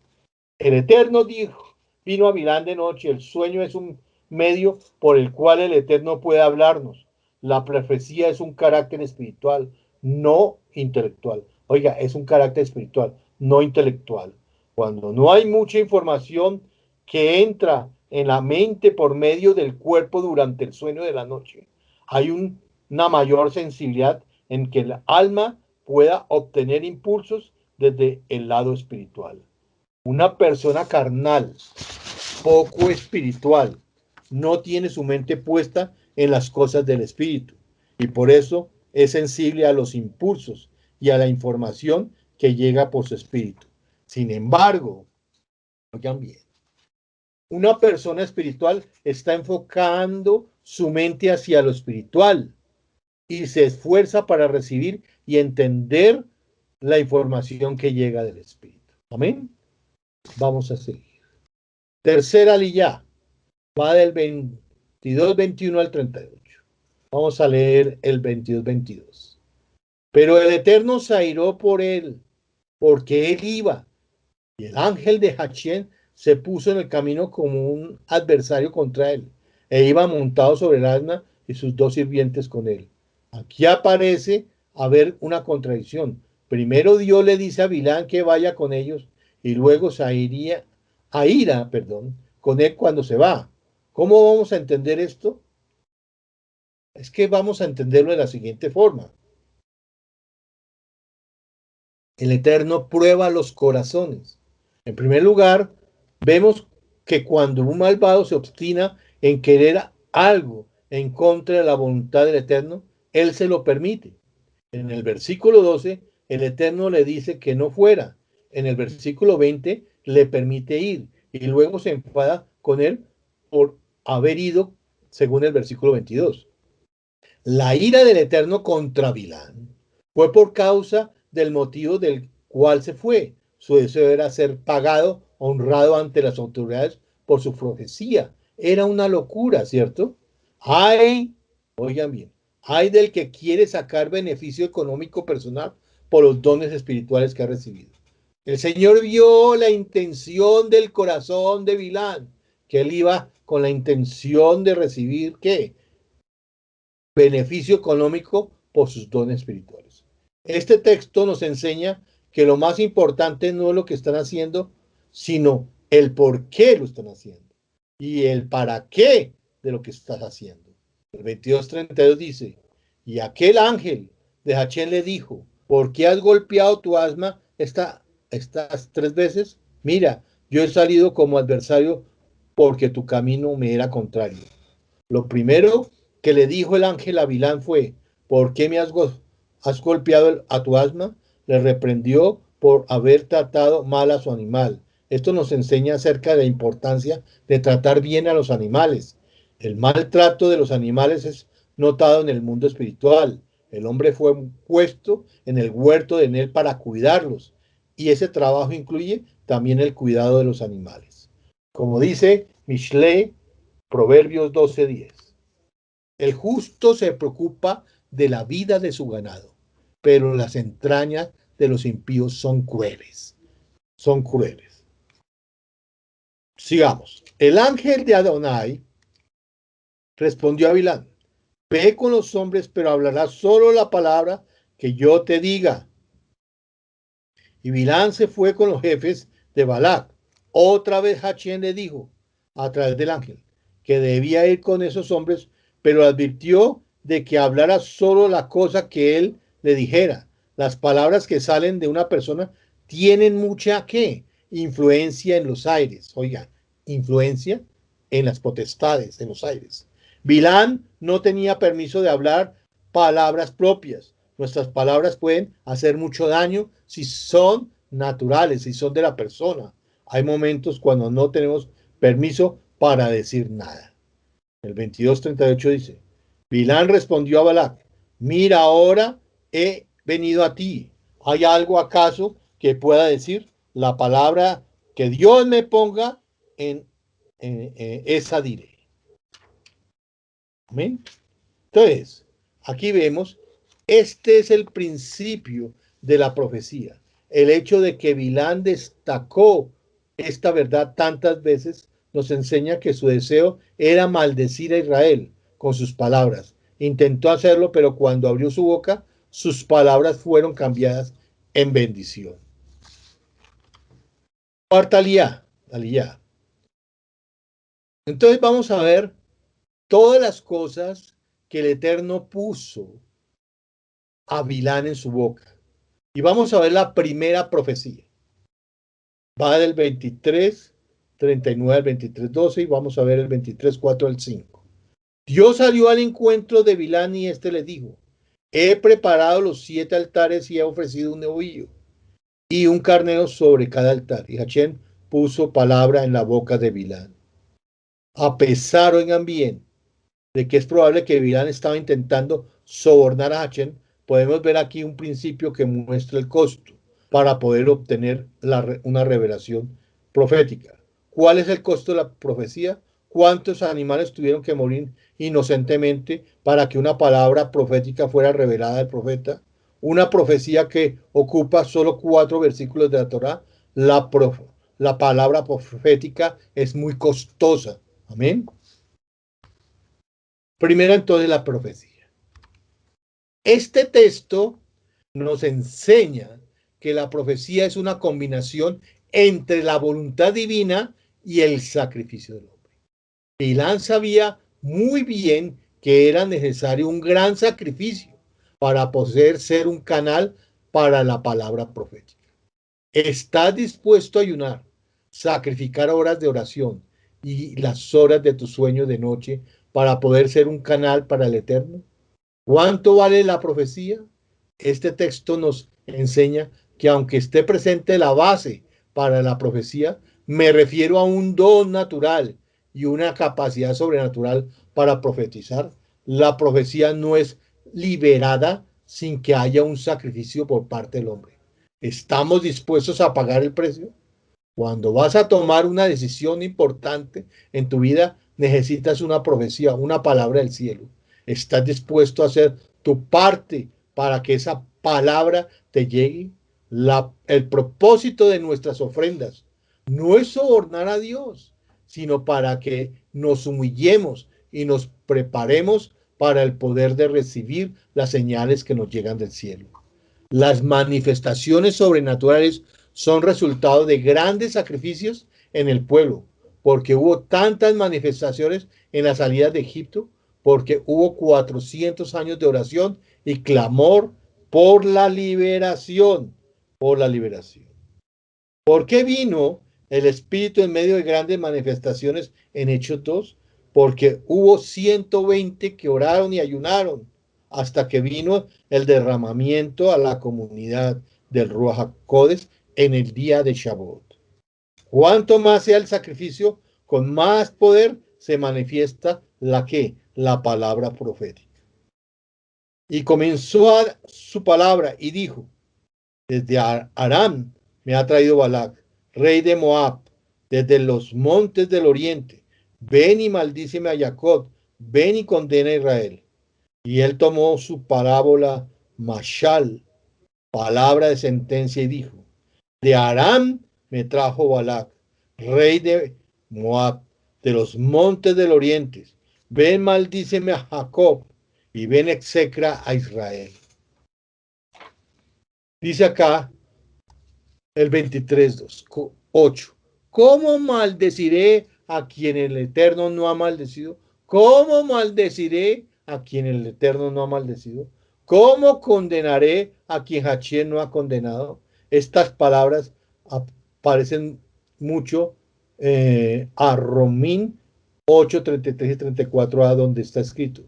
El Eterno dijo, vino a Bilán de noche, el sueño es un medio por el cual el Eterno puede hablarnos. La profecía es un carácter espiritual, no intelectual. Oiga, es un carácter espiritual, no intelectual. Cuando no hay mucha información que entra en la mente por medio del cuerpo durante el sueño de la noche, hay una mayor sensibilidad en que el alma pueda obtener impulsos desde el lado espiritual. Una persona carnal, poco espiritual, no tiene su mente puesta en las cosas del espíritu y por eso es sensible a los impulsos y a la información que llega por su espíritu. Sin embargo, oigan bien, una persona espiritual está enfocando su mente hacia lo espiritual y se esfuerza para recibir y entender la información que llega del espíritu. Amén. Vamos a seguir. Tercera aliyá va del 22-21 al 38. Vamos a leer el 22-22. Pero el Eterno se airó por él, porque él iba, y el ángel de Hachén se puso en el camino como un adversario contra él, e iba montado sobre el asna y sus dos sirvientes con él. Aquí aparece haber una contradicción. Primero Dios le dice a Bilán que vaya con ellos, y luego se aira con él cuando se va. ¿Cómo vamos a entender esto? Es que vamos a entenderlo de la siguiente forma. El Eterno prueba los corazones. En primer lugar, vemos que cuando un malvado se obstina en querer algo en contra de la voluntad del Eterno, él se lo permite. En el versículo 12, el Eterno le dice que no fuera. En el versículo 20, le permite ir. Y luego se enfada con él por haber ido, según el versículo 22. La ira del Eterno contra Bilán fue por causa del motivo del cual se fue. Su deseo era ser pagado, honrado ante las autoridades por su profecía. Era una locura, ¿cierto? Oigan bien, hay del que quiere sacar beneficio económico personal por los dones espirituales que ha recibido. El Señor vio la intención del corazón de Bilán, que él iba con la intención de recibir, ¿qué? Beneficio económico por sus dones espirituales. Este texto nos enseña que lo más importante no es lo que están haciendo, sino el por qué lo están haciendo y el para qué de lo que estás haciendo. El 22:32 dice, y aquel ángel de Hachén le dijo, ¿por qué has golpeado tu asma estas 3 veces? Mira, yo he salido como adversario porque tu camino me era contrario. Lo primero que le dijo el ángel a Bilán fue, ¿por qué me has golpeado a tu asma? Le reprendió por haber tratado mal a su animal. Esto nos enseña acerca de la importancia de tratar bien a los animales. El maltrato de los animales es notado en el mundo espiritual. El hombre fue puesto en el huerto de él para cuidarlos, y ese trabajo incluye también el cuidado de los animales. Como dice Mishlei, Proverbios 12:10. El justo se preocupa de la vida de su ganado, pero las entrañas de los impíos son crueles. Son crueles. Sigamos. El ángel de Adonai respondió a Bilán, ve con los hombres, pero hablarás solo la palabra que yo te diga. Y Bilán se fue con los jefes de Balac. Otra vez Hachén le dijo, a través del ángel, que debía ir con esos hombres, pero advirtió de que hablara solo la cosa que él le dijera. Las palabras que salen de una persona tienen mucha, ¿qué? Influencia en los aires. Oiga, influencia en las potestades, en los aires. Bilán no tenía permiso de hablar palabras propias. Nuestras palabras pueden hacer mucho daño si son naturales, si son de la persona. Hay momentos cuando no tenemos permiso para decir nada. El 22:38 dice, Bilán respondió a Balac, mira, ahora he venido a ti. ¿Hay algo acaso que pueda decir? La palabra que Dios me ponga en esa diré. Amén. Entonces, aquí vemos, este es el principio de la profecía. El hecho de que Bilán destacó esta verdad tantas veces nos enseña que su deseo era maldecir a Israel con sus palabras. Intentó hacerlo, pero cuando abrió su boca, sus palabras fueron cambiadas en bendición. Cuarta aliyá. Entonces vamos a ver todas las cosas que el Eterno puso a Bilán en su boca. Y vamos a ver la primera profecía. Va del 23:39 al 23:12 y vamos a ver el 23:4 al 5. Dios salió al encuentro de Bilán y éste le dijo: he preparado los 7 altares y he ofrecido un novillo y un carnero sobre cada altar. Y Hachén puso palabra en la boca de Bilán. A pesar, oigan bien, de que es probable que Bilán estaba intentando sobornar a Hachén, podemos ver aquí un principio que muestra el costo para poder obtener una revelación profética. ¿Cuál es el costo de la profecía? ¿Cuántos animales tuvieron que morir inocentemente para que una palabra profética fuera revelada al profeta? Una profecía que ocupa solo 4 versículos de la Torá. La palabra profética es muy costosa. Amén. Primero entonces la profecía. Este texto nos enseña que la profecía es una combinación entre la voluntad divina y el sacrificio del hombre. Bilán sabía muy bien que era necesario un gran sacrificio para poder ser un canal para la palabra profética. ¿Estás dispuesto a ayunar, sacrificar horas de oración y las horas de tu sueño de noche para poder ser un canal para el Eterno? ¿Cuánto vale la profecía? Este texto nos enseña que aunque esté presente la base para la profecía, me refiero a un don natural y una capacidad sobrenatural para profetizar. La profecía no es liberada sin que haya un sacrificio por parte del hombre. ¿Estamos dispuestos a pagar el precio? Cuando vas a tomar una decisión importante en tu vida, necesitas una profecía, una palabra del cielo. ¿Estás dispuesto a hacer tu parte para que esa palabra te llegue? El propósito de nuestras ofrendas no es sobornar a Dios, sino para que nos humillemos y nos preparemos para el poder de recibir las señales que nos llegan del cielo. Las manifestaciones sobrenaturales son resultado de grandes sacrificios en el pueblo, porque hubo tantas manifestaciones en la salida de Egipto, porque hubo 400 años de oración y clamor por la liberación, por la liberación. ¿Por qué vino el Espíritu en medio de grandes manifestaciones en Hechos 2? Porque hubo 120 que oraron y ayunaron hasta que vino el derramamiento a la comunidad del Ruach HaKodesh en el día de Shavuot. Cuanto más sea el sacrificio, con más poder se manifiesta la palabra profética. Y comenzó su palabra y dijo: desde Aram me ha traído Balac, rey de Moab, desde los montes del oriente. Ven y maldíceme a Jacob, ven y condena a Israel. Y él tomó su parábola Mashal, palabra de sentencia, y dijo: de Aram me trajo Balac, rey de Moab, de los montes del oriente. Ven, maldíceme a Jacob, y ven, execra a Israel. Dice acá el 23:8. ¿Cómo maldeciré a quien el Eterno no ha maldecido? ¿Cómo maldeciré a quien el Eterno no ha maldecido? ¿Cómo condenaré a quien Hachén no ha condenado? Estas palabras aparecen mucho a Romín 8:33 y 34a, donde está escrito: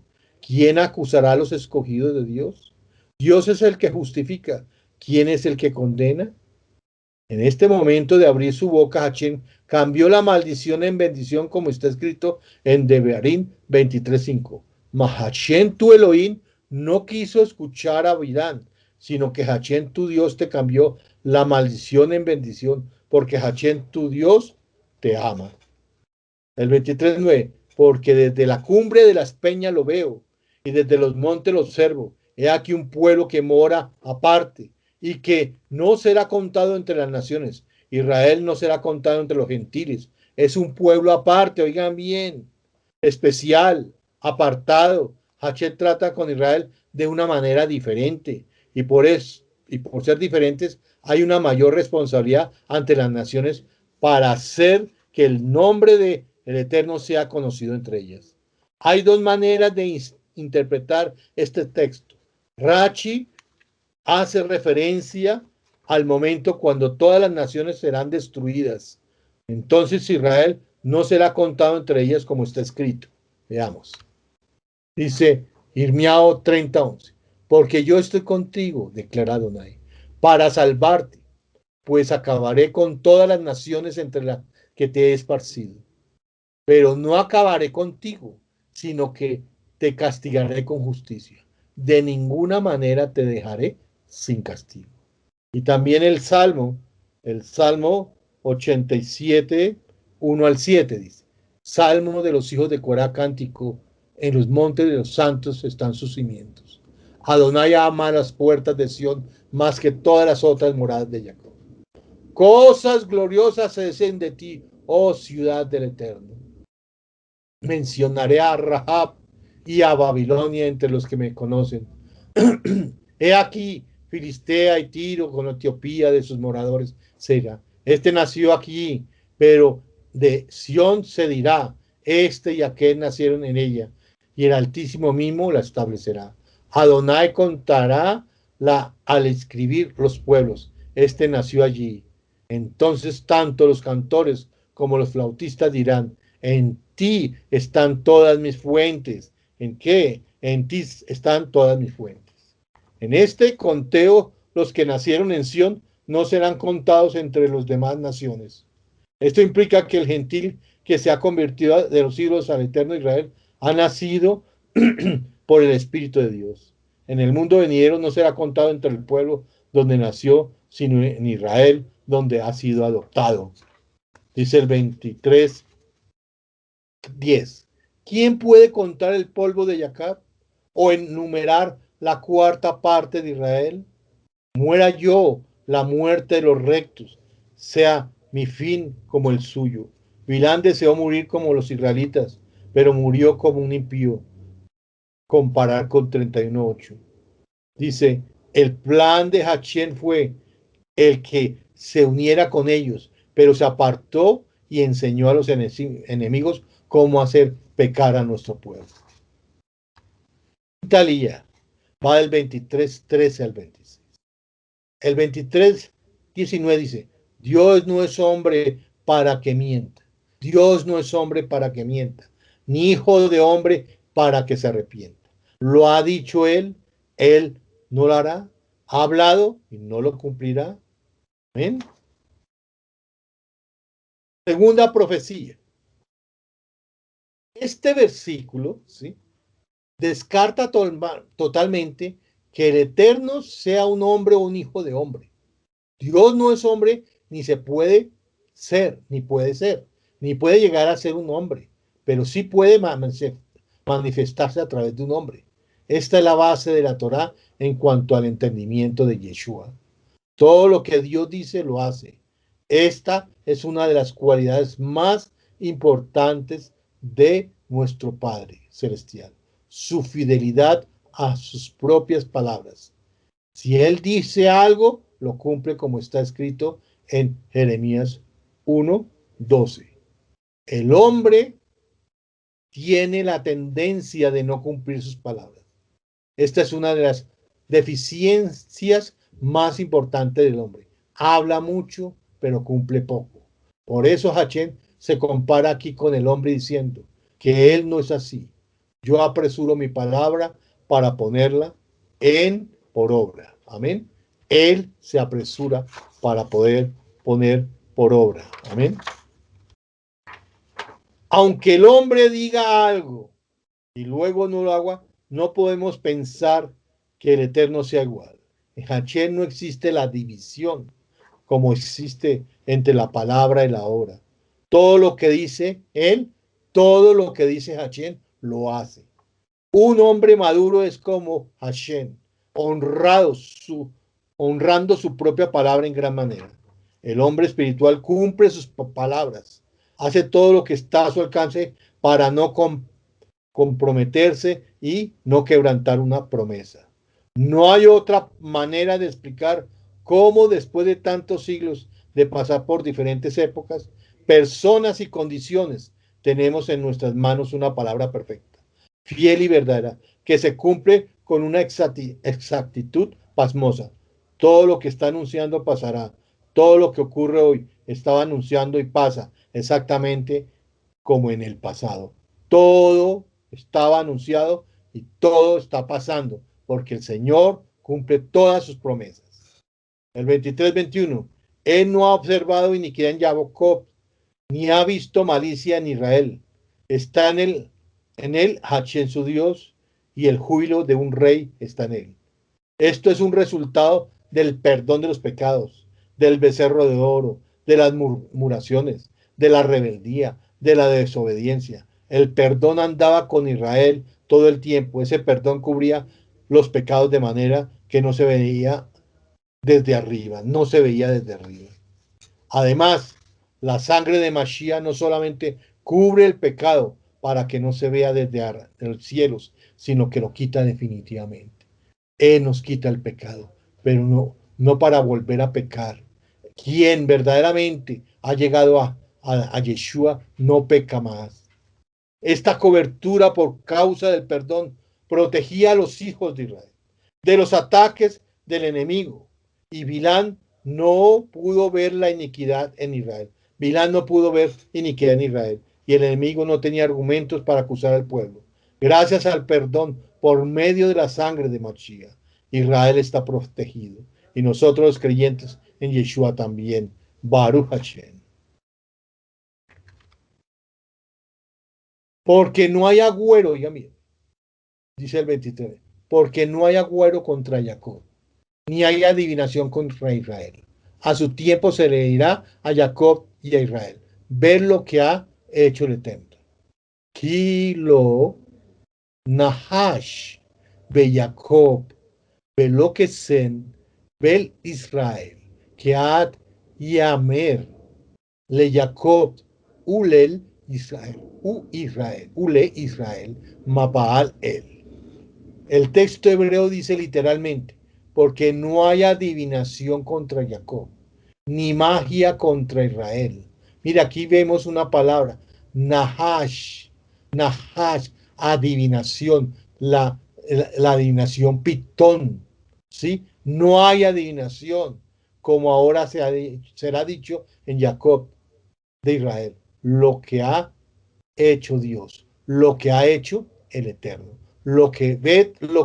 ¿quién acusará a los escogidos de Dios? Dios es el que justifica. ¿Quién es el que condena? En este momento de abrir su boca, Hachén cambió la maldición en bendición, como está escrito en Devarim 23:5. Mas Hachén tu Elohim no quiso escuchar a Bilán, sino que Hachén tu Dios te cambió la maldición en bendición, porque Hachén tu Dios te ama. El 23:9. Porque desde la cumbre de las peñas lo veo, y desde los montes lo observo. He aquí un pueblo que mora aparte, y que no será contado entre las naciones, Israel no será contado entre los gentiles. Es un pueblo aparte, oigan bien, especial, apartado. Hachel trata con Israel de una manera diferente y por ser diferentes hay una mayor responsabilidad ante las naciones para hacer que el nombre de el Eterno sea conocido entre ellas. Hay dos maneras de interpretar este texto. Rachi hace referencia al momento cuando todas las naciones serán destruidas. Entonces Israel no será contado entre ellas como está escrito. Veamos. Dice Irmiao 30:11. Porque yo estoy contigo, declara Adonai, para salvarte, pues acabaré con todas las naciones entre las que te he esparcido. Pero no acabaré contigo, sino que te castigaré con justicia. De ninguna manera te dejaré sin castigo. Y también el Salmo 87, 1 al 7 dice, Salmo de los hijos de Corá, cántico, en los montes de los santos están sus cimientos. Adonai ama las puertas de Sión más que todas las otras moradas de Jacob. Cosas gloriosas se dicen de ti, oh ciudad del Eterno. Mencionaré a Rahab y a Babilonia entre los que me conocen. He aquí, Filistea y Tiro con Etiopía de sus moradores será. Este nació aquí, pero de Sión se dirá, este y aquel nacieron en ella, y el Altísimo mismo la establecerá. Adonai contará al escribir los pueblos, este nació allí. Entonces tanto los cantores como los flautistas dirán, en ti están todas mis fuentes. ¿En qué? En ti están todas mis fuentes. En este conteo, los que nacieron en Sión no serán contados entre las demás naciones. Esto implica que el gentil que se ha convertido de los siglos al eterno Israel ha nacido por el Espíritu de Dios. En el mundo venidero no será contado entre el pueblo donde nació, sino en Israel, donde ha sido adoptado. Dice el 23:10. ¿Quién puede contar el polvo de Jacob o enumerar la cuarta parte de Israel? Muera yo la muerte de los rectos, sea mi fin como el suyo. Bilán deseó morir como los israelitas, pero murió como un impío. Comparar con 31:8. Dice, el plan de Hachén fue el que se uniera con ellos, pero se apartó y enseñó a los enemigos cómo hacer pecar a nuestro pueblo. Talía va del 23:13 al 26. El 23:19 dice, Dios no es hombre para que mienta. Dios no es hombre para que mienta, ni hijo de hombre para que se arrepienta. Lo ha dicho él no lo hará. Ha hablado y no lo cumplirá. Amén. Segunda profecía. Este versículo, ¿sí?, descarta totalmente que el Eterno sea un hombre o un hijo de hombre. Dios no es hombre, ni se puede ser, ni puede ser, ni puede llegar a ser un hombre, pero sí puede manifestarse a través de un hombre. Esta es la base de la Torá en cuanto al entendimiento de Yeshua. Todo lo que Dios dice lo hace. Esta es una de las cualidades más importantes de nuestro Padre Celestial, su fidelidad a sus propias palabras. Si Él dice algo, lo cumple como está escrito en Jeremías 1:12. El hombre tiene la tendencia de no cumplir sus palabras. Esta es una de las deficiencias más importantes del hombre. Habla mucho, pero cumple poco. Por eso Hachén se compara aquí con el hombre diciendo que él no es así. Yo apresuro mi palabra para ponerla por obra. Amén. Él se apresura para poder poner por obra. Amén. Aunque el hombre diga algo y luego no lo haga, no podemos pensar que el Eterno sea igual. En Hachén no existe la división como existe entre la palabra y la obra. Todo lo que dice él, todo lo que dice Hachén, lo hace. Un hombre maduro es como Hachén, honrando su propia palabra en gran manera. El hombre espiritual cumple sus palabras, hace todo lo que está a su alcance para no comprometerse y no quebrantar una promesa. No hay otra manera de explicar cómo después de tantos siglos de pasar por diferentes épocas, personas y condiciones, tenemos en nuestras manos una palabra perfecta, fiel y verdadera, que se cumple con una exactitud pasmosa. Todo lo que está anunciando pasará. Todo lo que ocurre hoy estaba anunciando y pasa exactamente como en el pasado. Todo estaba anunciado y todo está pasando, porque el Señor cumple todas sus promesas. El 23-21, Él no ha observado iniquidad en Jacob, ni ha visto malicia en Israel. Está en él Hachén su Dios, y el júbilo de un rey está en él. Esto es un resultado del perdón de los pecados, del becerro de oro, de las murmuraciones, de la rebeldía, de la desobediencia. El perdón andaba con Israel todo el tiempo. Ese perdón cubría los pecados de manera que no se veía desde arriba, no se veía desde arriba. Además, la sangre de Mashiach no solamente cubre el pecado para que no se vea desde los cielos, sino que lo quita definitivamente. Él nos quita el pecado, pero no para volver a pecar. Quien verdaderamente ha llegado a Yeshua no peca más. Esta cobertura por causa del perdón protegía a los hijos de Israel de los ataques del enemigo. Y Bilán no pudo ver la iniquidad en Israel. Bilán no pudo ver iniquidad en Israel. Y el enemigo no tenía argumentos para acusar al pueblo. Gracias al perdón por medio de la sangre de Mashiach, Israel está protegido. Y nosotros los creyentes en Yeshua también. Baruch Hashem. Porque no hay agüero, oiga, mire, dice el 23, porque no hay agüero contra Jacob, ni hay adivinación contra Israel. A su tiempo se le dirá a Jacob y a Israel, ver lo que ha hecho el Eterno. Kilo Nahash be Jacob, ve lo que sen, vel Israel, que ad yamer le Jacob, ulel Israel, ule Israel, mapaal el. El texto hebreo dice literalmente, porque no hay adivinación contra Jacob, ni magia contra Israel. Mira, aquí vemos una palabra, Nahash, Nahash, adivinación, la adivinación pitón, ¿sí? No hay adivinación, como ahora será dicho en Jacob de Israel, lo que ha hecho Dios, lo que ha hecho el Eterno, lo que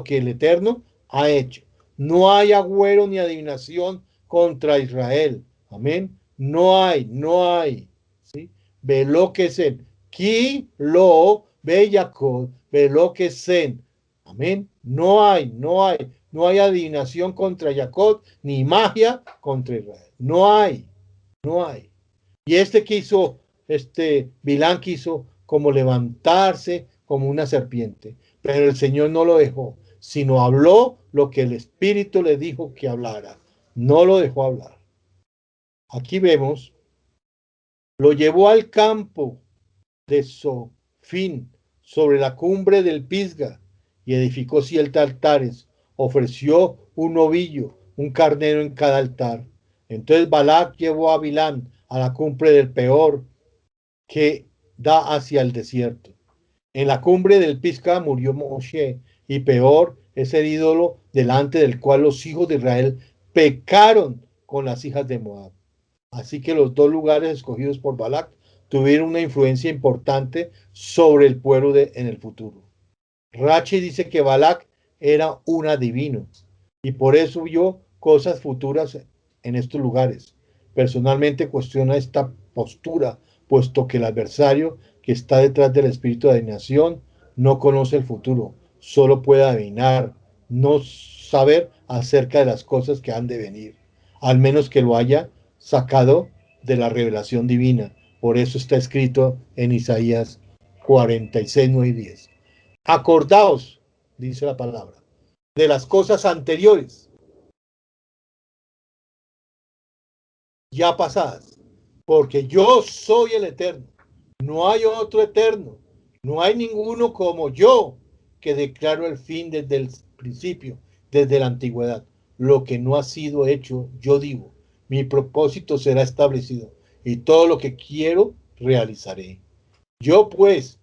el Eterno ha hecho. No hay agüero ni adivinación contra Israel. Amén. No hay. ¿Sí? Ve lo que sen. Ki lo ve Jacob, ve lo que sen. Amén. No hay adivinación contra Jacob, ni magia contra Israel. No hay. Y Bilán quiso como levantarse como una serpiente, pero el Señor no lo dejó, sino habló lo que el Espíritu le dijo que hablara. No lo dejó hablar. Aquí vemos, lo llevó al campo de Sofín, sobre la cumbre del Pisga, y edificó 7 altares, ofreció un novillo, un carnero en cada altar. Entonces Balac llevó a Bilán a la cumbre del Peor, que da hacia el desierto. En la cumbre del Pisga murió Moshe, y Peor es el ídolo delante del cual los hijos de Israel pecaron con las hijas de Moab. Así que los dos lugares escogidos por Balac tuvieron una influencia importante sobre el pueblo en el futuro. Rachi dice que Balac era un adivino y por eso vio cosas futuras en estos lugares. Personalmente cuestiona esta postura, puesto que el adversario que está detrás del espíritu de adivinación no conoce el futuro, solo puede adivinar, no saber acerca de las cosas que han de venir, al menos que lo haya sacado de la revelación divina. Por eso está escrito en Isaías 46, 9 y 10. Acordaos, dice la palabra, de las cosas anteriores ya pasadas, porque yo soy el eterno. No hay otro eterno, no hay ninguno como yo, que declaro el fin desde el principio, desde la antigüedad. Lo que no ha sido hecho, yo digo, mi propósito será establecido, y todo lo que quiero, realizaré. Yo pues,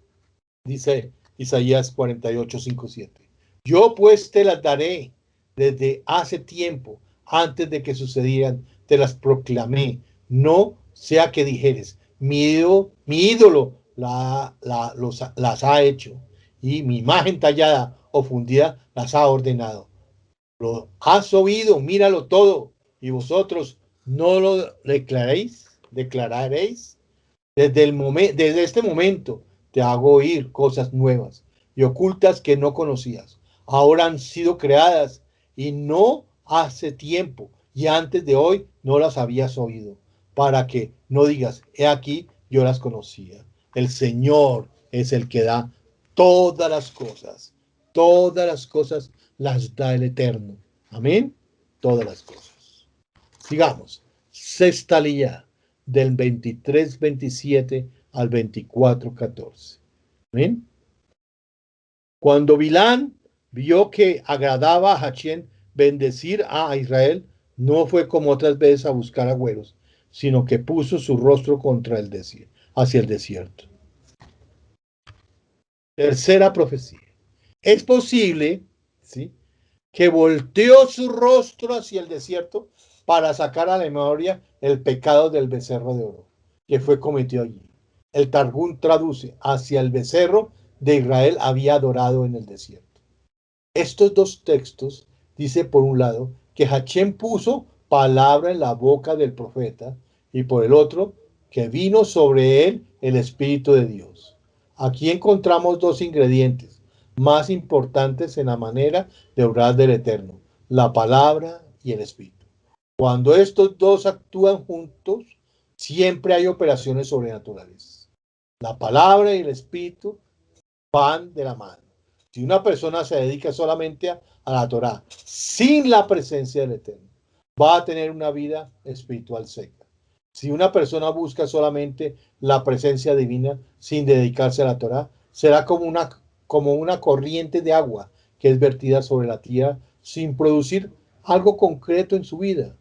dice Isaías 48, 5, 7. Yo pues te las daré desde hace tiempo, antes de que sucedieran, te las proclamé. No sea que dijeres, mi ídolo las ha hecho, y mi imagen tallada o fundida las ha ordenado. Lo has oído, míralo todo, y vosotros no lo declararéis. Desde este momento te hago oír cosas nuevas y ocultas que no conocías. Ahora han sido creadas y no hace tiempo y antes de hoy no las habías oído, para que no digas, he aquí, yo las conocía. El Señor es el que da todas las cosas las da el Eterno. Amén. Todas las cosas. Sigamos. Sexta línea del 23:27 al 24:14. ¿Ven? Cuando Bilán vio que agradaba a Hachén bendecir a Israel, no fue como otras veces a buscar agüeros, sino que puso su rostro contra el desierto, hacia el desierto. Tercera profecía. Es posible, ¿sí?, que volteó su rostro hacia el desierto para sacar a la memoria el pecado del becerro de oro que fue cometido allí. El Targum traduce, hacia el becerro de Israel había adorado en el desierto. Estos dos textos dice por un lado que Hachén puso palabra en la boca del profeta y por el otro que vino sobre él el Espíritu de Dios. Aquí encontramos dos ingredientes más importantes en la manera de obrar del Eterno, la palabra y el Espíritu. Cuando estos dos actúan juntos, siempre hay operaciones sobrenaturales. La palabra y el Espíritu van de la mano. Si una persona se dedica solamente a la Torá sin la presencia del Eterno, va a tener una vida espiritual seca. Si una persona busca solamente la presencia divina sin dedicarse a la Torá, será como una corriente de agua que es vertida sobre la tierra sin producir algo concreto en su vida.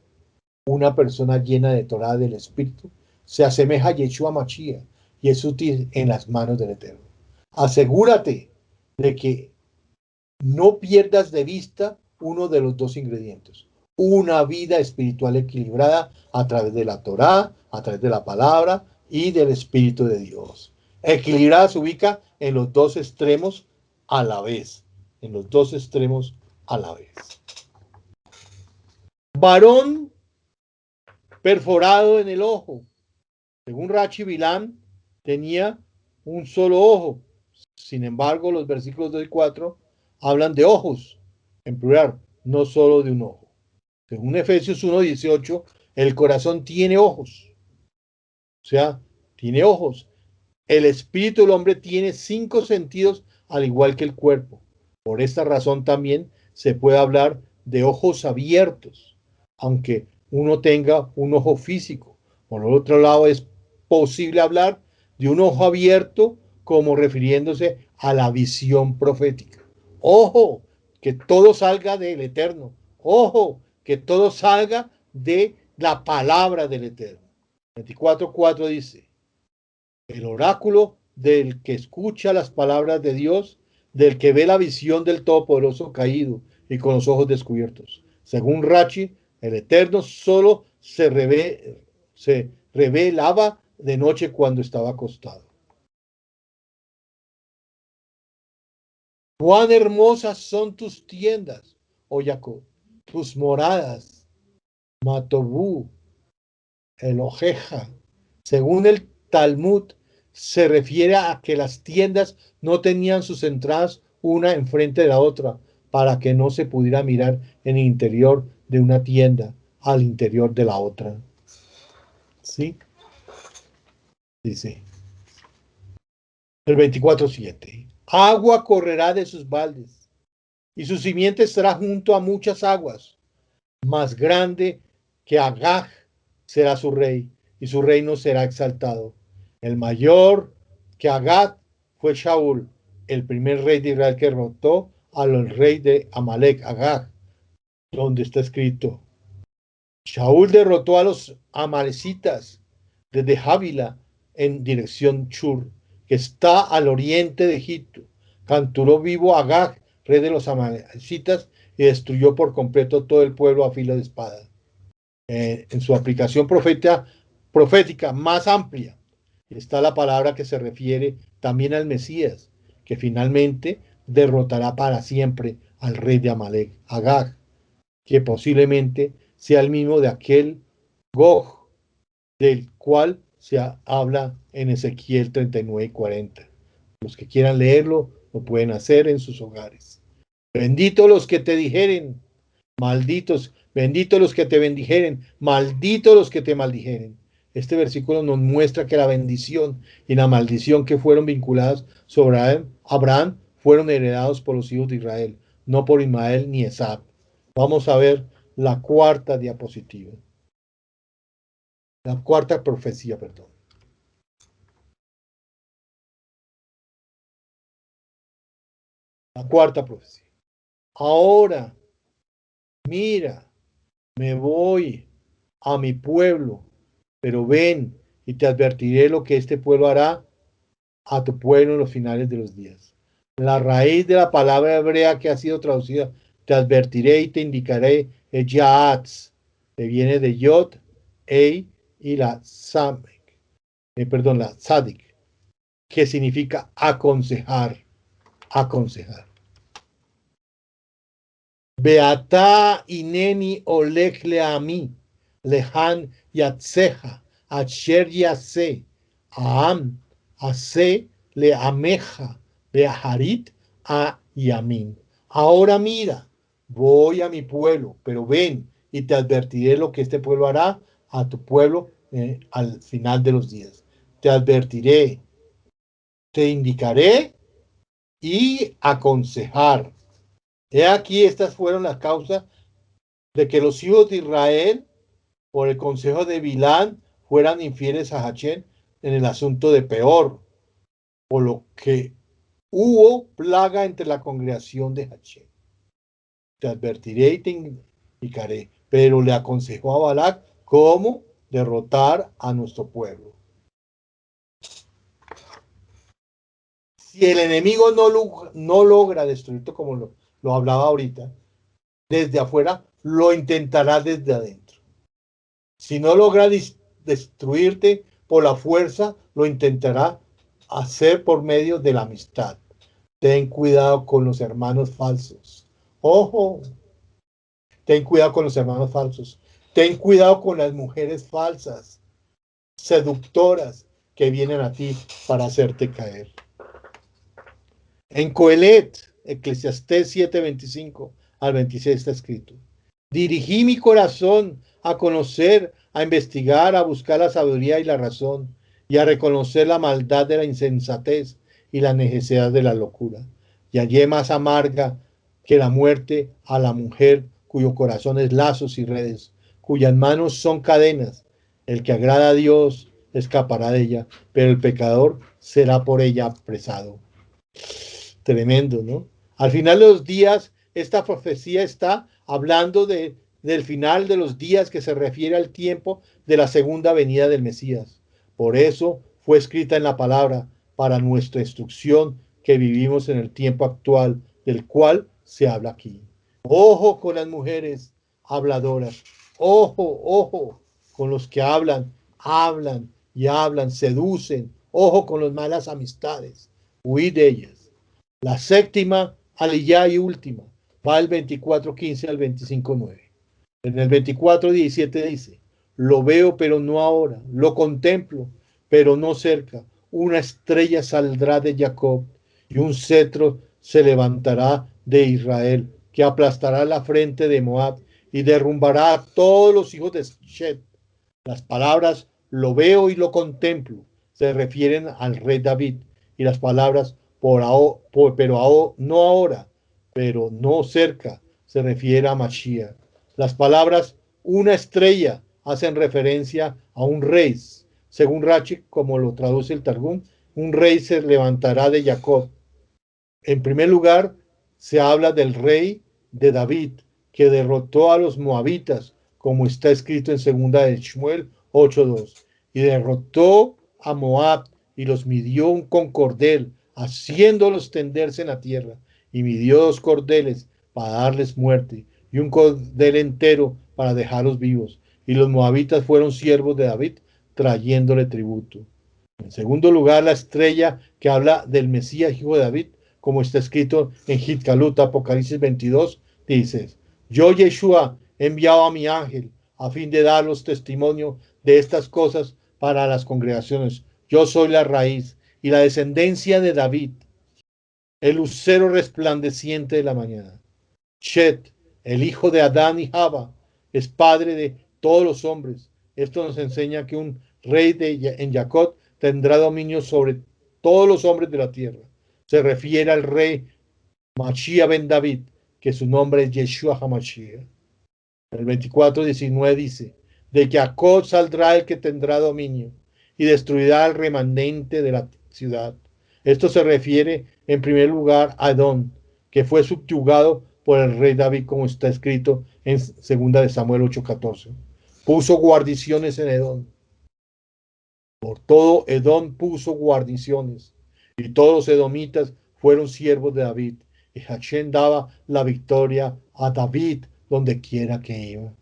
Una persona llena de Torá del Espíritu se asemeja a Yeshua Mashiach y es útil en las manos del Eterno. Asegúrate de que no pierdas de vista uno de los dos ingredientes. Una vida espiritual equilibrada a través de la Torá, a través de la palabra y del Espíritu de Dios. Equilibrada se ubica en los dos extremos a la vez. En los dos extremos a la vez. Varón perforado en el ojo. Según Rashi, Bilán tenía un solo ojo. Sin embargo, los versículos 2 y 4 hablan de ojos, en plural, no solo de un ojo. Según Efesios 1:18, el corazón tiene ojos. O sea, tiene ojos. El espíritu del hombre tiene 5 sentidos, al igual que el cuerpo. Por esta razón también se puede hablar de ojos abiertos, aunque uno tenga un ojo físico. Por el otro lado, es posible hablar de un ojo abierto como refiriéndose a la visión profética. Ojo, que todo salga del Eterno. Ojo, que todo salga de la palabra del Eterno. 24:4 dice, el oráculo del que escucha las palabras de Dios, del que ve la visión del Todopoderoso caído y con los ojos descubiertos. Según Rashi, el Eterno solo se revelaba de noche cuando estaba acostado. Cuán hermosas son tus tiendas, oh Jacob, tus moradas, Matobú, Elojeja. Según el Talmud, se refiere a que las tiendas no tenían sus entradas una enfrente de la otra, para que no se pudiera mirar en el interior de una tienda al interior de la otra. ¿Sí? Dice el 24:7. Agua correrá de sus baldes, y su simiente estará junto a muchas aguas, más grande que Agag será su rey, y su reino será exaltado. El mayor que Agag fue Shaul, el primer rey de Israel que derrotó al rey de Amalek, Agag, donde está escrito: Shaul derrotó a los amalecitas desde Javila en dirección Chur, que está al oriente de Egipto. Capturó vivo a Agag, rey de los amalecitas, y destruyó por completo todo el pueblo a filo de espada. En su aplicación profética más amplia está la palabra que se refiere también al Mesías, que finalmente derrotará para siempre al rey de Amalek, Agag, que posiblemente sea el mismo de aquel Gog, del cual se habla en Ezequiel 39 y 40. Los que quieran leerlo lo pueden hacer en sus hogares. Benditos los que te dijeren, malditos, benditos los que te bendijeren, malditos los que te maldijeren. Este versículo nos muestra que la bendición y la maldición que fueron vinculadas sobre Abraham fueron heredados por los hijos de Israel, no por Ismael ni Esab. Vamos a ver la cuarta diapositiva. La cuarta profecía, perdón. La cuarta profecía. Ahora, mira, me voy a mi pueblo, pero ven y te advertiré lo que este pueblo hará a tu pueblo en los finales de los días. La raíz de la palabra hebrea que ha sido traducida, te advertiré y te indicaré, es Yaatz, que viene de Yod, Ei y la Samek, la Tzadik, que significa aconsejar, aconsejar. Beata ineni olech leami, lehan yatseja, asher yase, aam, ase leameja, beaharit a yamin. Ahora mira, voy a mi pueblo, pero ven y te advertiré lo que este pueblo hará a tu pueblo al final de los días. Te advertiré, te indicaré y aconsejar. He aquí, estas fueron las causas de que los hijos de Israel, por el consejo de Bilán, fueran infieles a Hachén en el asunto de Peor, por lo que hubo plaga entre la congregación de Hachén. Te advertiré y te indicaré, pero le aconsejó a Balac cómo derrotar a nuestro pueblo. Si el enemigo no logra destruirte como lo hablaba ahorita, desde afuera, lo intentará desde adentro. Si no logra destruirte por la fuerza, lo intentará hacer por medio de la amistad. Ten cuidado con los hermanos falsos. Ojo, ten cuidado con los hermanos falsos. Ten cuidado con las mujeres falsas, seductoras, que vienen a ti para hacerte caer. En Coelet, Eclesiastés 7:25 al 26 está escrito: dirigí mi corazón a conocer, a investigar, a buscar la sabiduría y la razón, y a reconocer la maldad de la insensatez y la necesidad de la locura. Y hallé más amarga que la muerte a la mujer cuyo corazón es lazos y redes, cuyas manos son cadenas. El que agrada a Dios escapará de ella, pero el pecador será por ella apresado. Tremendo, ¿no? Al final de los días, esta profecía está hablando del final de los días, que se refiere al tiempo de la segunda venida del Mesías. Por eso fue escrita en la palabra para nuestra instrucción, que vivimos en el tiempo actual, del cual se habla aquí. Ojo con las mujeres habladoras. Ojo con los que hablan y hablan, seducen. Ojo con las malas amistades. Huid de ellas. La séptima, aliyá y última, va del 24:15 al 25:9. En el 24:17 dice: lo veo, pero no ahora, lo contemplo, pero no cerca. Una estrella saldrá de Jacob y un cetro se levantará de Israel, que aplastará la frente de Moab y derrumbará a todos los hijos de Shet. Las palabras lo veo y lo contemplo se refieren al rey David, y las palabras no ahora, pero no cerca, se refiere a Mashiach. Las palabras una estrella hacen referencia a un rey. Según Rashi, como lo traduce el Targum, un rey se levantará de Jacob. En primer lugar, se habla del rey de David, que derrotó a los moabitas, como está escrito en 2 de Shmuel 8:2, y derrotó a Moab y los midió con cordel, haciéndolos tenderse en la tierra, y midió 2 cordeles para darles muerte, y un cordel entero para dejarlos vivos. Y los moabitas fueron siervos de David, trayéndole tributo. En segundo lugar, la estrella que habla del Mesías, hijo de David, como está escrito en Hitcalut, Apocalipsis 22, dice: yo, Yeshua, he enviado a mi ángel a fin de daros testimonio de estas cosas para las congregaciones. Yo soy la raíz y la descendencia de David, el lucero resplandeciente de la mañana. Shet, el hijo de Adán y Java, es padre de todos los hombres. Esto nos enseña que un rey en Jacob tendrá dominio sobre todos los hombres de la tierra. Se refiere al rey Mashiach ben David, que su nombre es Yeshua HaMashiach. El 24:19 dice: de Jacob saldrá el que tendrá dominio y destruirá al remanente de la ciudad. Esto se refiere en primer lugar a Edom, que fue subyugado por el rey David, como está escrito en 2 de Samuel 8:14. Puso guarniciones en Edom. Por todo Edom puso guarniciones, y todos los edomitas fueron siervos de David, y Hashem daba la victoria a David donde quiera que iba.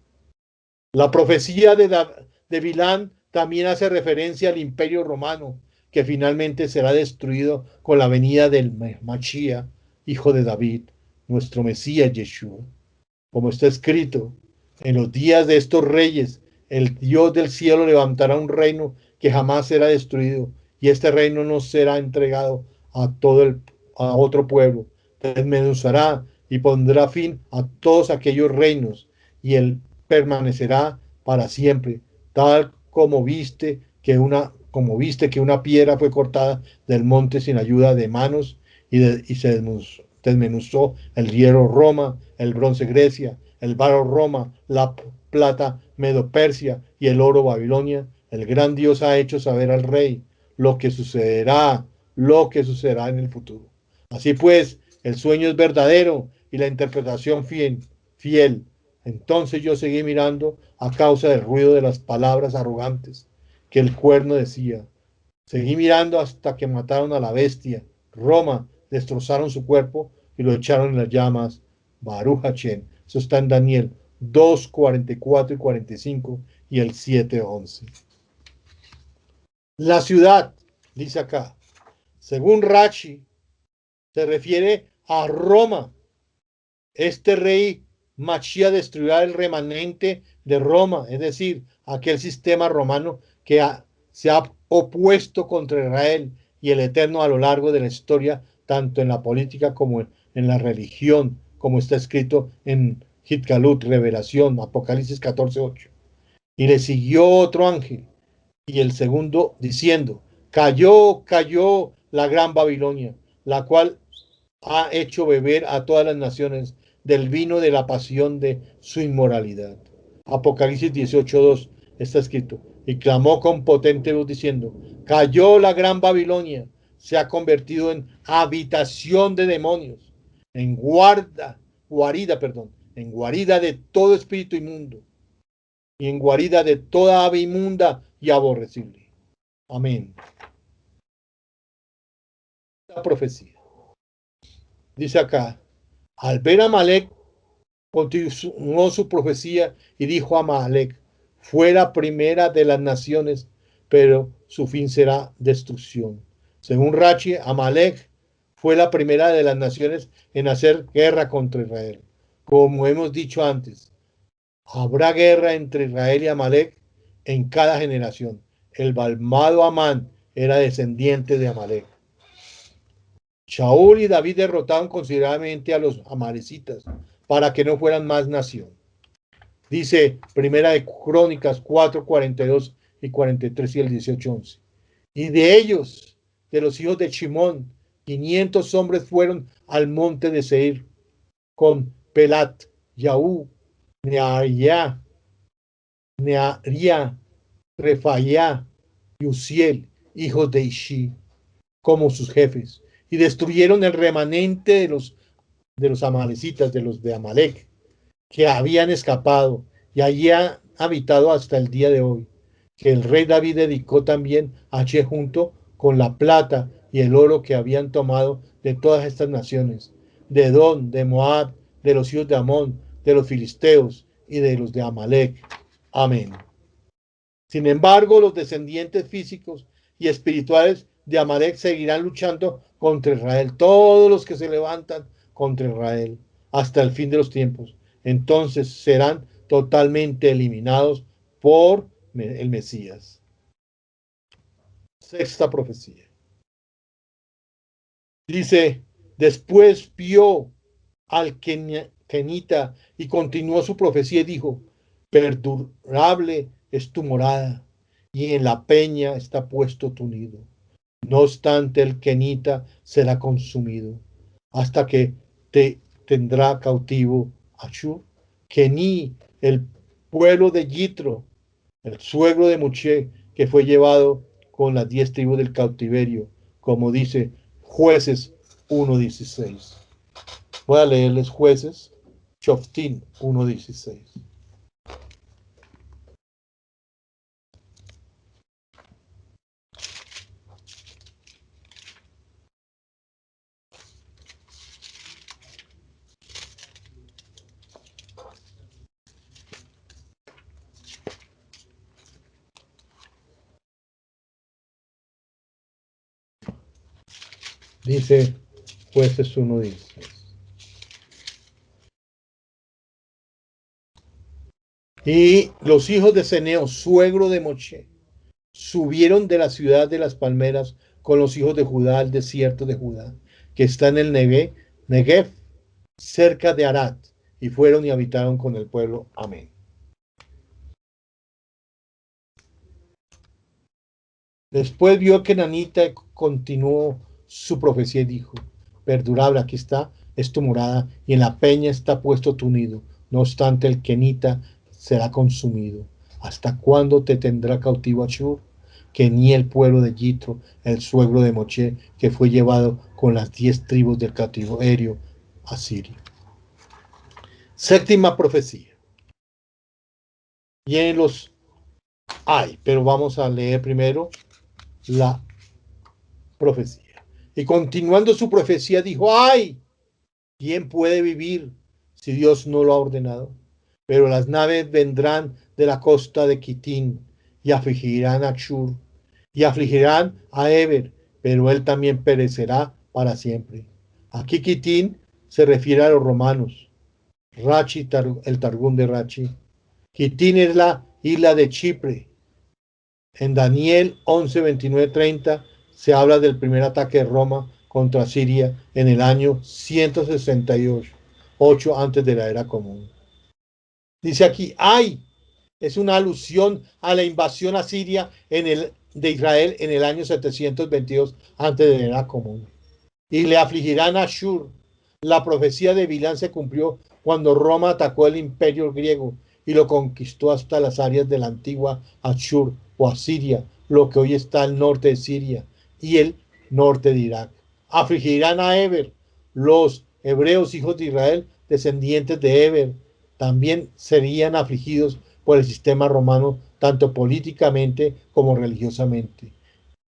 La profecía de Bilán también hace referencia al imperio romano, que finalmente será destruido con la venida del Mashiach, hijo de David, nuestro Mesías Yeshua. Como está escrito: en los días de estos reyes, el Dios del cielo levantará un reino que jamás será destruido, y este reino no será entregado a otro pueblo. Desmenuzará y pondrá fin a todos aquellos reinos, y él permanecerá para siempre, tal como viste que una piedra fue cortada del monte sin ayuda de manos, y se desmenuzó el hierro Roma, el bronce Grecia, el barro Roma, la plata Medo-Persia y el oro Babilonia. El gran Dios ha hecho saber al rey lo que sucederá en el futuro. Así pues, el sueño es verdadero y la interpretación fiel. Entonces yo seguí mirando a causa del ruido de las palabras arrogantes que el cuerno decía. Seguí mirando hasta que mataron a la bestia, Roma, destrozaron su cuerpo y lo echaron en las llamas. Baruch Hashem. Eso está en Daniel 2, 44 y 45 y el 7:11. La ciudad, dice acá, según Rashi, se refiere a Roma. Este rey Mashiach destruirá el remanente de Roma, es decir, aquel sistema romano que se ha opuesto contra Israel y el Eterno a lo largo de la historia, tanto en la política como en la religión, como está escrito en Hitcalut, Revelación, Apocalipsis 14:8. Y le siguió otro ángel, y el segundo, diciendo: cayó la gran Babilonia, la cual ha hecho beber a todas las naciones del vino de la pasión de su inmoralidad. Apocalipsis 18:2 está escrito: y clamó con potente voz diciendo: cayó la gran Babilonia, se ha convertido en habitación de demonios, en guarida de todo espíritu inmundo, y en guarida de toda ave inmunda y aborrecible. Amén. La profecía. Dice acá: al ver a Amalek, continuó su profecía y dijo a Amalek: fue la primera de las naciones, pero su fin será destrucción. Según Rashi, Amalek fue la primera de las naciones en hacer guerra contra Israel. Como hemos dicho antes, habrá guerra entre Israel y Amalek en cada generación. El malvado Amán era descendiente de Amalek. Shaul y David derrotaron considerablemente a los amalecitas para que no fueran más nación. Dice Primera de Crónicas 4, 42 y 43 y el 18:11. Y de ellos, de los hijos de Shimón, 500 hombres fueron al monte de Seir con Pelat, Yaú, Neariah, Nearía, Refaía y Uziel, hijos de Ishi, como sus jefes, y destruyeron el remanente de los amalecitas, de los de Amalek, que habían escapado y allí han habitado hasta el día de hoy, que el rey David dedicó también a Che junto con la plata y el oro que habían tomado de todas estas naciones, de Edom, de Moab, de los hijos de Amón, de los filisteos y de los de Amalek. Amén. Sin embargo, los descendientes físicos y espirituales de Amalek seguirán luchando contra Israel, todos los que se levantan contra Israel hasta el fin de los tiempos. Entonces serán totalmente eliminados por el Mesías. Sexta profecía. Dice, después vio al kenita y continuó su profecía y dijo, perdurable es tu morada y en la peña está puesto tu nido. No obstante, el kenita será consumido hasta que te tendrá cautivo Ashur. Kení, el pueblo de Yitro, el suegro de Moche, que fue llevado con las 10 tribus del cautiverio, como dice Jueces 1:16. Voy a leerles Jueces, Shoftim 1:16. Dice Jueces 1:16. Y los hijos de Ceneo, suegro de Moche, subieron de la ciudad de las palmeras con los hijos de Judá al desierto de Judá, que está en el Negev, cerca de Arad, y fueron y habitaron con el pueblo. Amén. Después vio que Nanita continuó su profecía y dijo, perdurable, aquí está, es tu morada, y en la peña está puesto tu nido. No obstante, el kenita será consumido. ¿Hasta cuándo te tendrá cautivo Ashur? Que ni el pueblo de Yitro, el suegro de Moche, que fue llevado con las 10 tribus del cautiverio a Siria. Séptima profecía. Y en los hay, pero vamos a leer primero la profecía. Y continuando su profecía dijo, ¡ay! ¿Quién puede vivir si Dios no lo ha ordenado? Pero las naves vendrán de la costa de Kitín y afligirán a Ashur y afligirán a Eber, pero él también perecerá para siempre. Aquí Kitín se refiere a los romanos. Rachi, el Targum de Rachi. Kitín es la isla de Chipre. En Daniel 11, 29, 30 se habla del primer ataque de Roma contra Siria en el año 168 antes de la era común. Dice aquí, ¡ay! Es una alusión a la invasión a Siria de Israel en el año 722 antes de la era común. Y le afligirán a Ashur. La profecía de Bilán se cumplió cuando Roma atacó el imperio griego y lo conquistó hasta las áreas de la antigua Ashur o Asiria, lo que hoy está al norte de Siria y el norte de Irak. Afligirán a Eber, los hebreos hijos de Israel, descendientes de Eber, también serían afligidos por el sistema romano, tanto políticamente como religiosamente.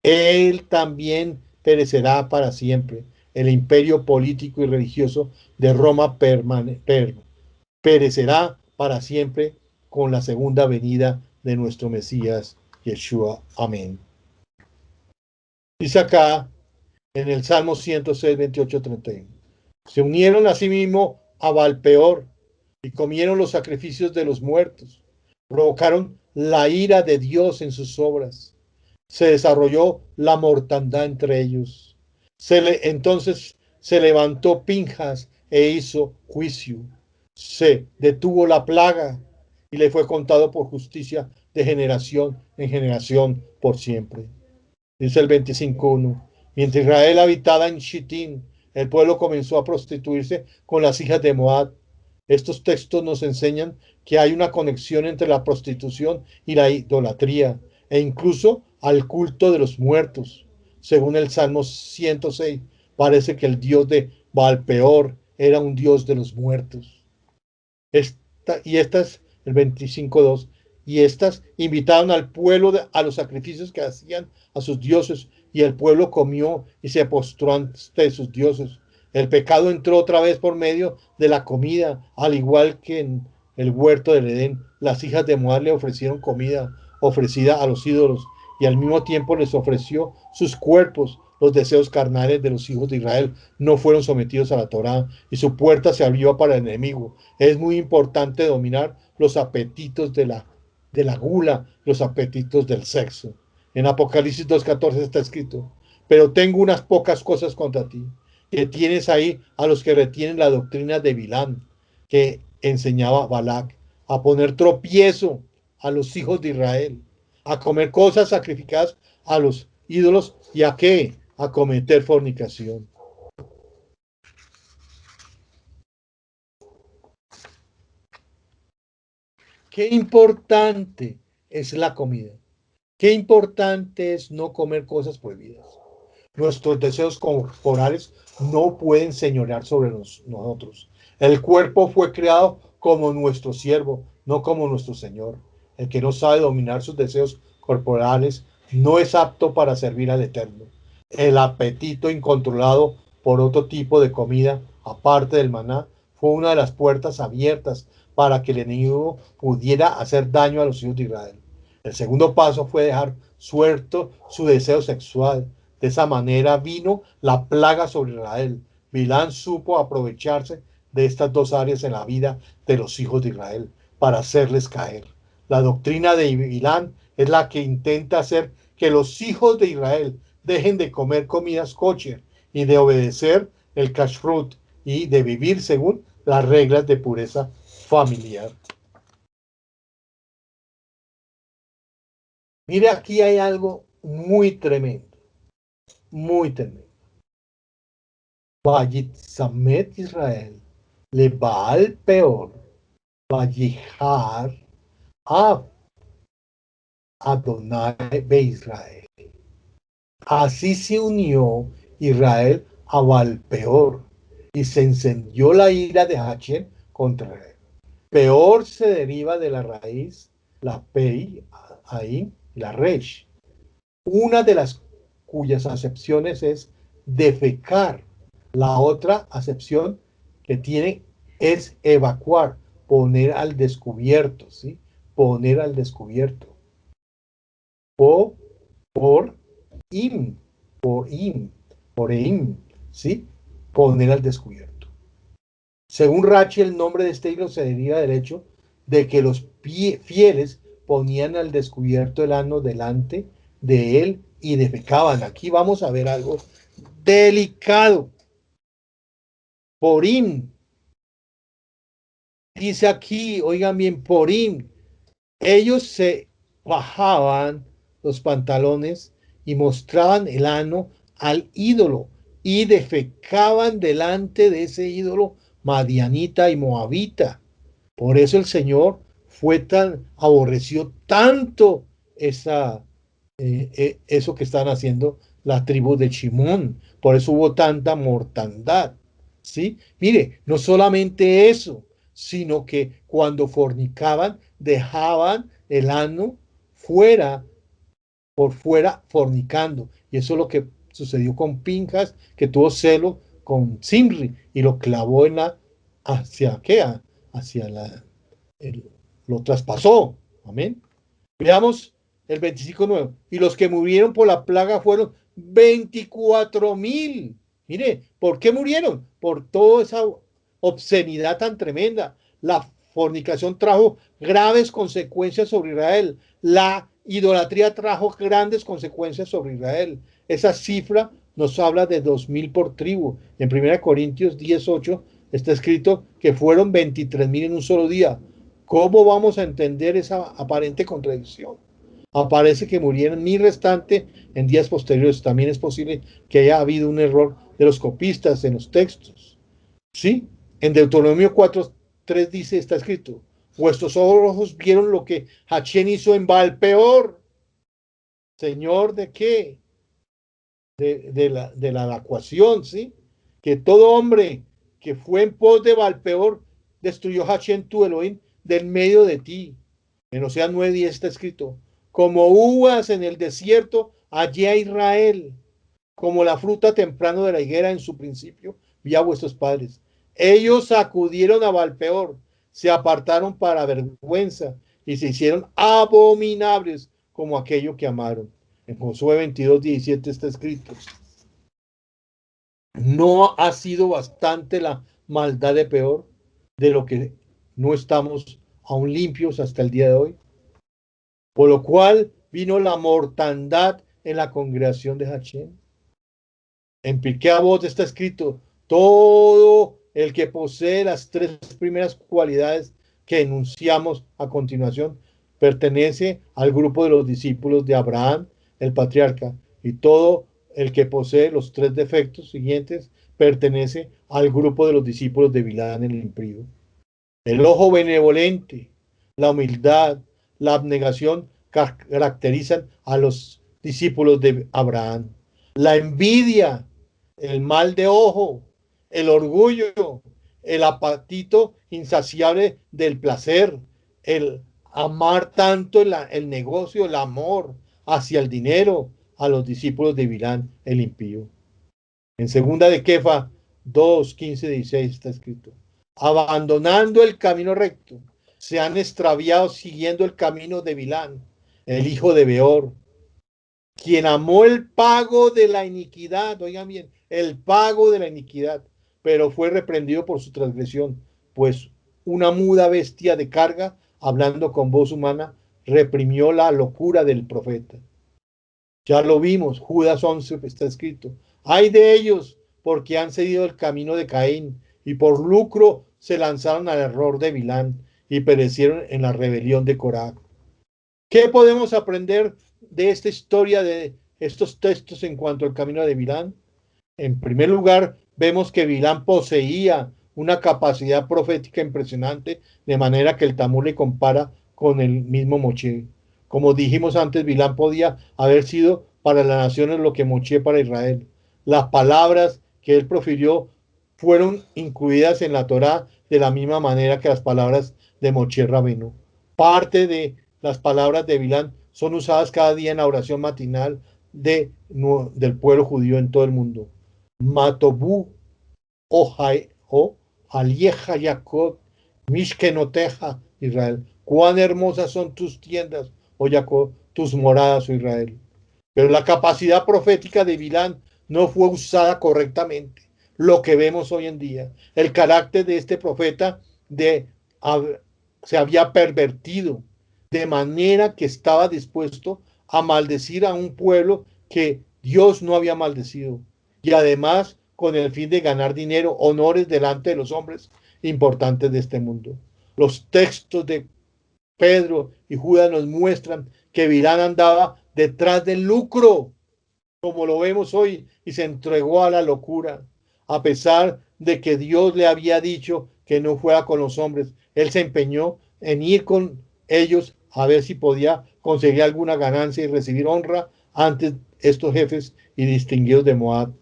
Él también perecerá para siempre. El imperio político y religioso de Roma perecerá para siempre con la segunda venida de nuestro Mesías Yeshua. Amén. Dice acá en el Salmo 106, 28, 31. Se unieron a sí mismo a Balpeor y comieron los sacrificios de los muertos. Provocaron la ira de Dios en sus obras. Se desarrolló la mortandad entre ellos. Entonces se levantó Pinjas e hizo juicio. Se detuvo la plaga y le fue contado por justicia de generación en generación por siempre. Dice el 25:1. Mientras Israel habitaba en Shittim, el pueblo comenzó a prostituirse con las hijas de Moab. Estos textos nos enseñan que hay una conexión entre la prostitución y la idolatría, e incluso al culto de los muertos. Según el Salmo 106, parece que el dios de Baalpeor era un dios de los muertos. Estas, el 25:2, y estas invitaron al pueblo a los sacrificios que hacían a sus dioses, y el pueblo comió y se postró ante sus dioses. El pecado entró otra vez por medio de la comida, al igual que en el huerto del Edén. Las hijas de Moab le ofrecieron comida ofrecida a los ídolos, y al mismo tiempo les ofreció sus cuerpos. Los deseos carnales de los hijos de Israel no fueron sometidos a la Torá, y su puerta se abrió para el enemigo. Es muy importante dominar los apetitos de la gula, los apetitos del sexo. En Apocalipsis 2:14 está escrito: pero tengo unas pocas cosas contra ti, que tienes ahí a los que retienen la doctrina de Bilam, que enseñaba Balac, a poner tropiezo a los hijos de Israel, a comer cosas sacrificadas a los ídolos, y a qué, a cometer fornicación. Qué importante es la comida. Qué importante es no comer cosas prohibidas. Nuestros deseos corporales no pueden señorear sobre nosotros. El cuerpo fue creado como nuestro siervo, no como nuestro Señor. El que no sabe dominar sus deseos corporales no es apto para servir al Eterno. El apetito incontrolado por otro tipo de comida, aparte del maná, fue una de las puertas abiertas para que el enemigo pudiera hacer daño a los hijos de Israel. El segundo paso fue dejar suelto su deseo sexual. De esa manera vino la plaga sobre Israel. Bilán supo aprovecharse de estas dos áreas en la vida de los hijos de Israel para hacerles caer. La doctrina de Bilán es la que intenta hacer que los hijos de Israel dejen de comer comidas kosher y de obedecer el kashrut y de vivir según las reglas de pureza familiar. Mire, aquí hay algo muy tremendo. Muy tremendo. Vayitzamet Israel, le Baal peor, Vayihar a Adonai be Israel. Así se unió Israel a Baal peor, y se encendió la ira de Hashem contra él. Peor se deriva de la raíz, la pei, ahí, la resh. Una de las cuyas acepciones es defecar. La otra acepción que tiene es evacuar, poner al descubierto, ¿sí? Poner al descubierto. O por im, ¿sí? Poner al descubierto. Según Rachi, el nombre de este hilo se deriva del hecho de que los fieles ponían al descubierto el ano delante de él y defecaban. Aquí vamos a ver algo delicado. Porim. Dice aquí, oigan bien, Porim. Ellos se bajaban los pantalones y mostraban el ano al ídolo y defecaban delante de ese ídolo madianita y moabita. Por eso el Señor aborreció tanto eso que están haciendo la tribu de Shimón. Por eso hubo tanta mortandad. ¿Sí? Mire, no solamente eso, sino que cuando fornicaban, dejaban el ano por fuera fornicando. Y eso es lo que sucedió con Pinjas, que tuvo celo con Zimri y lo clavó lo traspasó. Amén. Veamos el 25:9. Y los que murieron por la plaga fueron 24,000. Mire, ¿por qué murieron? Por toda esa obscenidad tan tremenda. La fornicación trajo graves consecuencias sobre Israel. La idolatría trajo grandes consecuencias sobre Israel. Esa cifra nos habla de 2,000 por tribu. En 1 Corintios 10:8 está escrito que fueron 23,000 en un solo día. ¿Cómo vamos a entender esa aparente contradicción? Aparece que murieron 1,000 restantes en días posteriores. También es posible que haya habido un error de los copistas en los textos. ¿Sí? En Deuteronomio 4:3 dice, está escrito: vuestros ojos vieron lo que Hachén hizo en Valpeor. Señor, ¿de qué? De la evacuación, ¿sí? Que todo hombre que fue en pos de Valpeor destruyó Hachén tu Elohim del medio de ti. En Oseas 9:10 está escrito, como uvas en el desierto, hallé a Israel, como la fruta temprano de la higuera en su principio, vi a vuestros padres. Ellos acudieron a Valpeor, se apartaron para vergüenza y se hicieron abominables como aquello que amaron. En Josué 22:17 está escrito, no ha sido bastante la maldad de Peor, de lo que no estamos aún limpios hasta el día de hoy. Por lo cual vino la mortandad en la congregación de Hachén. En Pirkei Avot está escrito, todo el que posee las tres primeras cualidades que enunciamos a continuación pertenece al grupo de los discípulos de Abraham, el patriarca, y todo el que posee los tres defectos siguientes pertenece al grupo de los discípulos de Bilán, el impío. El ojo benevolente, la humildad, la abnegación caracterizan a los discípulos de Abraham. La envidia, el mal de ojo, el orgullo, el apetito insaciable del placer, el amar tanto el negocio, el amor hacia el dinero, a los discípulos de Bilán, el impío. En segunda de Kefa 2:15-16 está escrito, abandonando el camino recto, se han extraviado siguiendo el camino de Bilán, el hijo de Beor, quien amó el pago de la iniquidad, oigan bien, el pago de la iniquidad, pero fue reprendido por su transgresión, pues una muda bestia de carga, hablando con voz humana, reprimió la locura del profeta. Ya lo vimos, Judas 11 está escrito, ay de ellos, porque han seguido el camino de Caín, y por lucro se lanzaron al error de Bilán, y perecieron en la rebelión de Corá. ¿Qué podemos aprender de esta historia, de estos textos en cuanto al camino de Bilán? En primer lugar, vemos que Bilán poseía una capacidad profética impresionante, de manera que el Talmud le compara con el mismo Moshe. Como dijimos antes, Bilán podía haber sido para las naciones lo que Moshe para Israel. Las palabras que él profirió fueron incluidas en la Torá de la misma manera que las palabras de Moshe Rabenu. Parte de las palabras de Bilán son usadas cada día en la oración matinal del pueblo judío en todo el mundo. Matobu o Alieja Jacob, Mishkenoteja Israel. Cuán hermosas son tus tiendas, oh Jacob, tus moradas, oh Israel. Pero la capacidad profética de Bilán no fue usada correctamente. Lo que vemos hoy en día, el carácter de este profeta se había pervertido, de manera que estaba dispuesto a maldecir a un pueblo que Dios no había maldecido, y además con el fin de ganar dinero, honores delante de los hombres importantes de este mundo. Los textos de Pedro y Judas nos muestran que Bilán andaba detrás del lucro, como lo vemos hoy, y se entregó a la locura, a pesar de que Dios le había dicho que no fuera con los hombres. Él se empeñó en ir con ellos a ver si podía conseguir alguna ganancia y recibir honra ante estos jefes y distinguidos de Moab.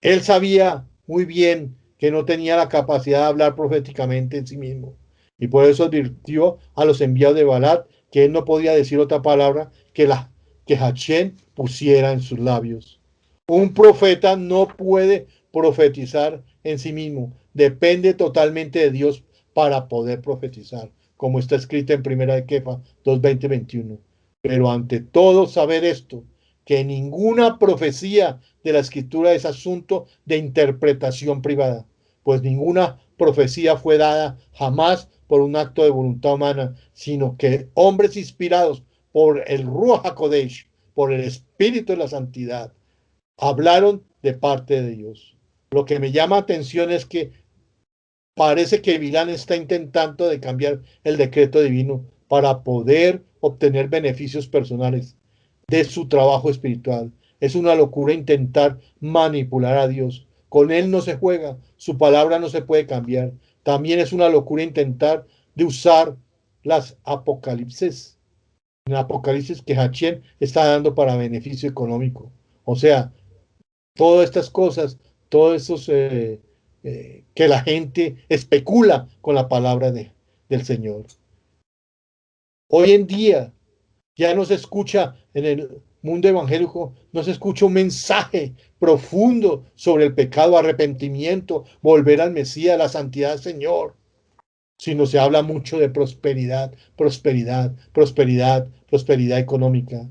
Él sabía muy bien que no tenía la capacidad de hablar proféticamente en sí mismo, y por eso advirtió a los enviados de Balac que él no podía decir otra palabra que Hachén pusiera en sus labios. Un profeta no puede profetizar en sí mismo, depende totalmente de Dios para poder profetizar, como está escrito en Primera de Kefa 2:20-21. Pero ante todo saber esto, que ninguna profecía de la Escritura es asunto de interpretación privada, pues ninguna profecía fue dada jamás por un acto de voluntad humana, sino que hombres inspirados por el Ruach HaKodesh, por el Espíritu de la Santidad, hablaron de parte de Dios. Lo que me llama atención es que parece que Bilán está intentando de cambiar el decreto divino para poder obtener beneficios personales de su trabajo espiritual. Es una locura intentar manipular a Dios. Con él no se juega, su palabra no se puede cambiar. También es una locura intentar de usar las apocalipsis, en Apocalipsis que Hachén está dando para beneficio económico. O sea, todas estas cosas, todos esos que la gente especula con la palabra del Señor. Hoy en día ya no se escucha en el mundo evangélico, no se escucha un mensaje profundo sobre el pecado, arrepentimiento, volver al Mesías, la santidad del Señor, sino se habla mucho de prosperidad, prosperidad, prosperidad, prosperidad económica.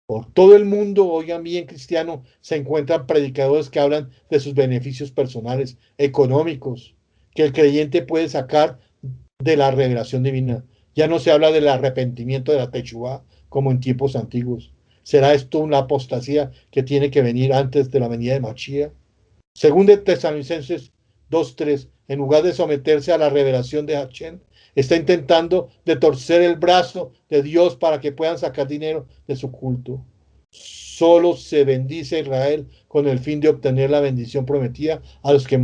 Por todo el mundo, oigan bien, cristiano, se encuentran predicadores que hablan de sus beneficios personales, económicos, que el creyente puede sacar de la revelación divina. Ya no se habla del arrepentimiento de la Teshuvá como en tiempos antiguos. ¿Será esto una apostasía que tiene que venir antes de la venida de Mashiach? Según de Tesalonicenses 2:3, en lugar de someterse a la revelación de Hachén, está intentando de torcer el brazo de Dios para que puedan sacar dinero de su culto. Solo se bendice a Israel con el fin de obtener la bendición prometida a los que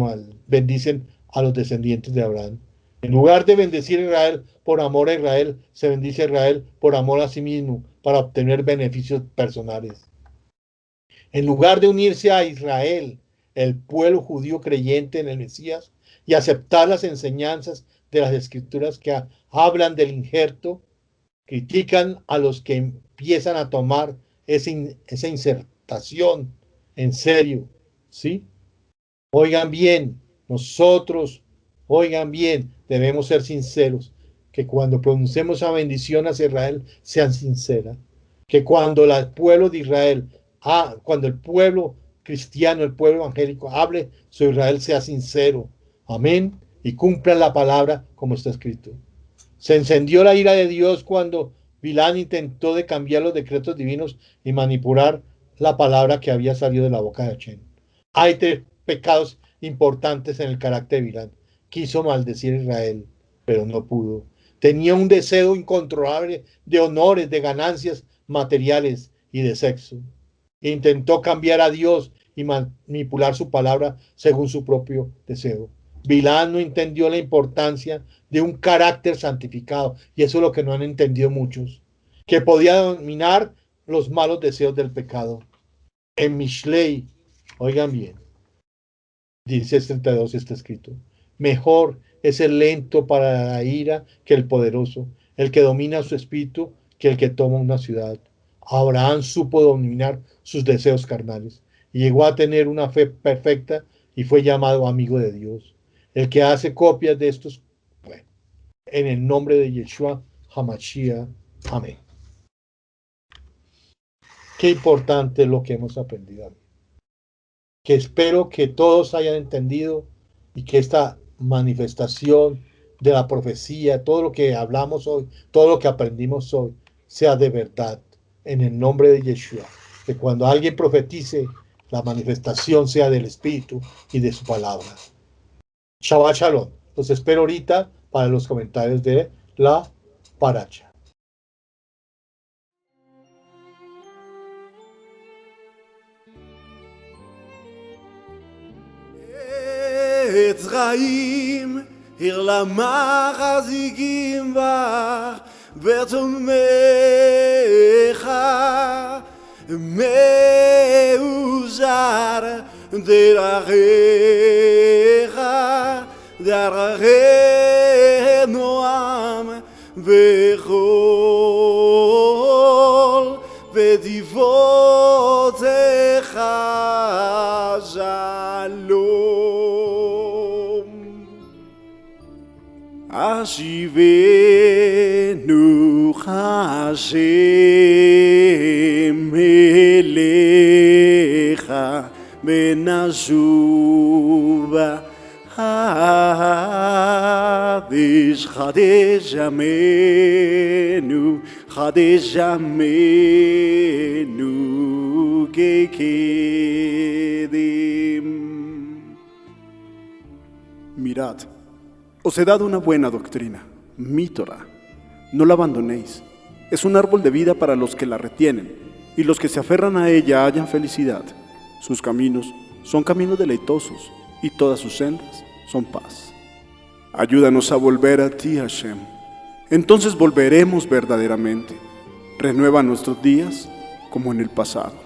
bendicen a los descendientes de Abraham. En lugar de bendecir a Israel por amor a Israel, se bendice a Israel por amor a sí mismo, para obtener beneficios personales. En lugar de unirse a Israel, el pueblo judío creyente en el Mesías, y aceptar las enseñanzas de las Escrituras que hablan del injerto, critican a los que empiezan a tomar esa insertación en serio, ¿sí? Oigan bien, oigan bien, debemos ser sinceros, que cuando pronunciemos la bendición hacia Israel, sean sinceras, que cuando el pueblo de Israel, cuando el pueblo cristiano, el pueblo evangélico hable sobre Israel, sea sincero, amén, y cumplan la palabra como está escrito. Se encendió la ira de Dios cuando Bilán intentó de cambiar los decretos divinos y manipular la palabra que había salido de la boca de Hachén. Hay 3 pecados importantes en el carácter de Bilán. Quiso maldecir a Israel, pero no pudo. Tenía un deseo incontrolable de honores, de ganancias materiales y de sexo. Intentó cambiar a Dios y manipular su palabra según su propio deseo. Bilán no entendió la importancia de un carácter santificado, y eso es lo que no han entendido muchos, que podía dominar los malos deseos del pecado. En Mishlei, oigan bien, 16:32 está escrito: mejor es el lento para la ira que el poderoso, el que domina su espíritu que el que toma una ciudad. Abraham supo dominar sus deseos carnales y llegó a tener una fe perfecta y fue llamado amigo de Dios. El que hace copias de estos, bueno, en el nombre de Yeshua HaMashiach, amén. Qué importante es lo que hemos aprendido, que espero que todos hayan entendido y que esta manifestación de la profecía, todo lo que hablamos hoy, todo lo que aprendimos hoy, sea de verdad, en el nombre de Yeshua. Que cuando alguien profetice, la manifestación sea del Espíritu y de su palabra. Shabbat Shalom. Los espero ahorita para los comentarios de la paracha. עץ חיים, עיר למחזיקים בך, ותומך מאוזר דרכיך, דרכי נועם וכל ודבעותיך שלום. השיבנו השם אליך ונשובה חדש ימינו כקדם. Mirad, os he dado una buena doctrina, mi Torah. No la abandonéis. Es un árbol de vida para los que la retienen, y los que se aferran a ella hallan felicidad. Sus caminos son caminos deleitosos, y todas sus sendas son paz. Ayúdanos a volver a ti, Hashem. Entonces volveremos verdaderamente. Renueva nuestros días como en el pasado.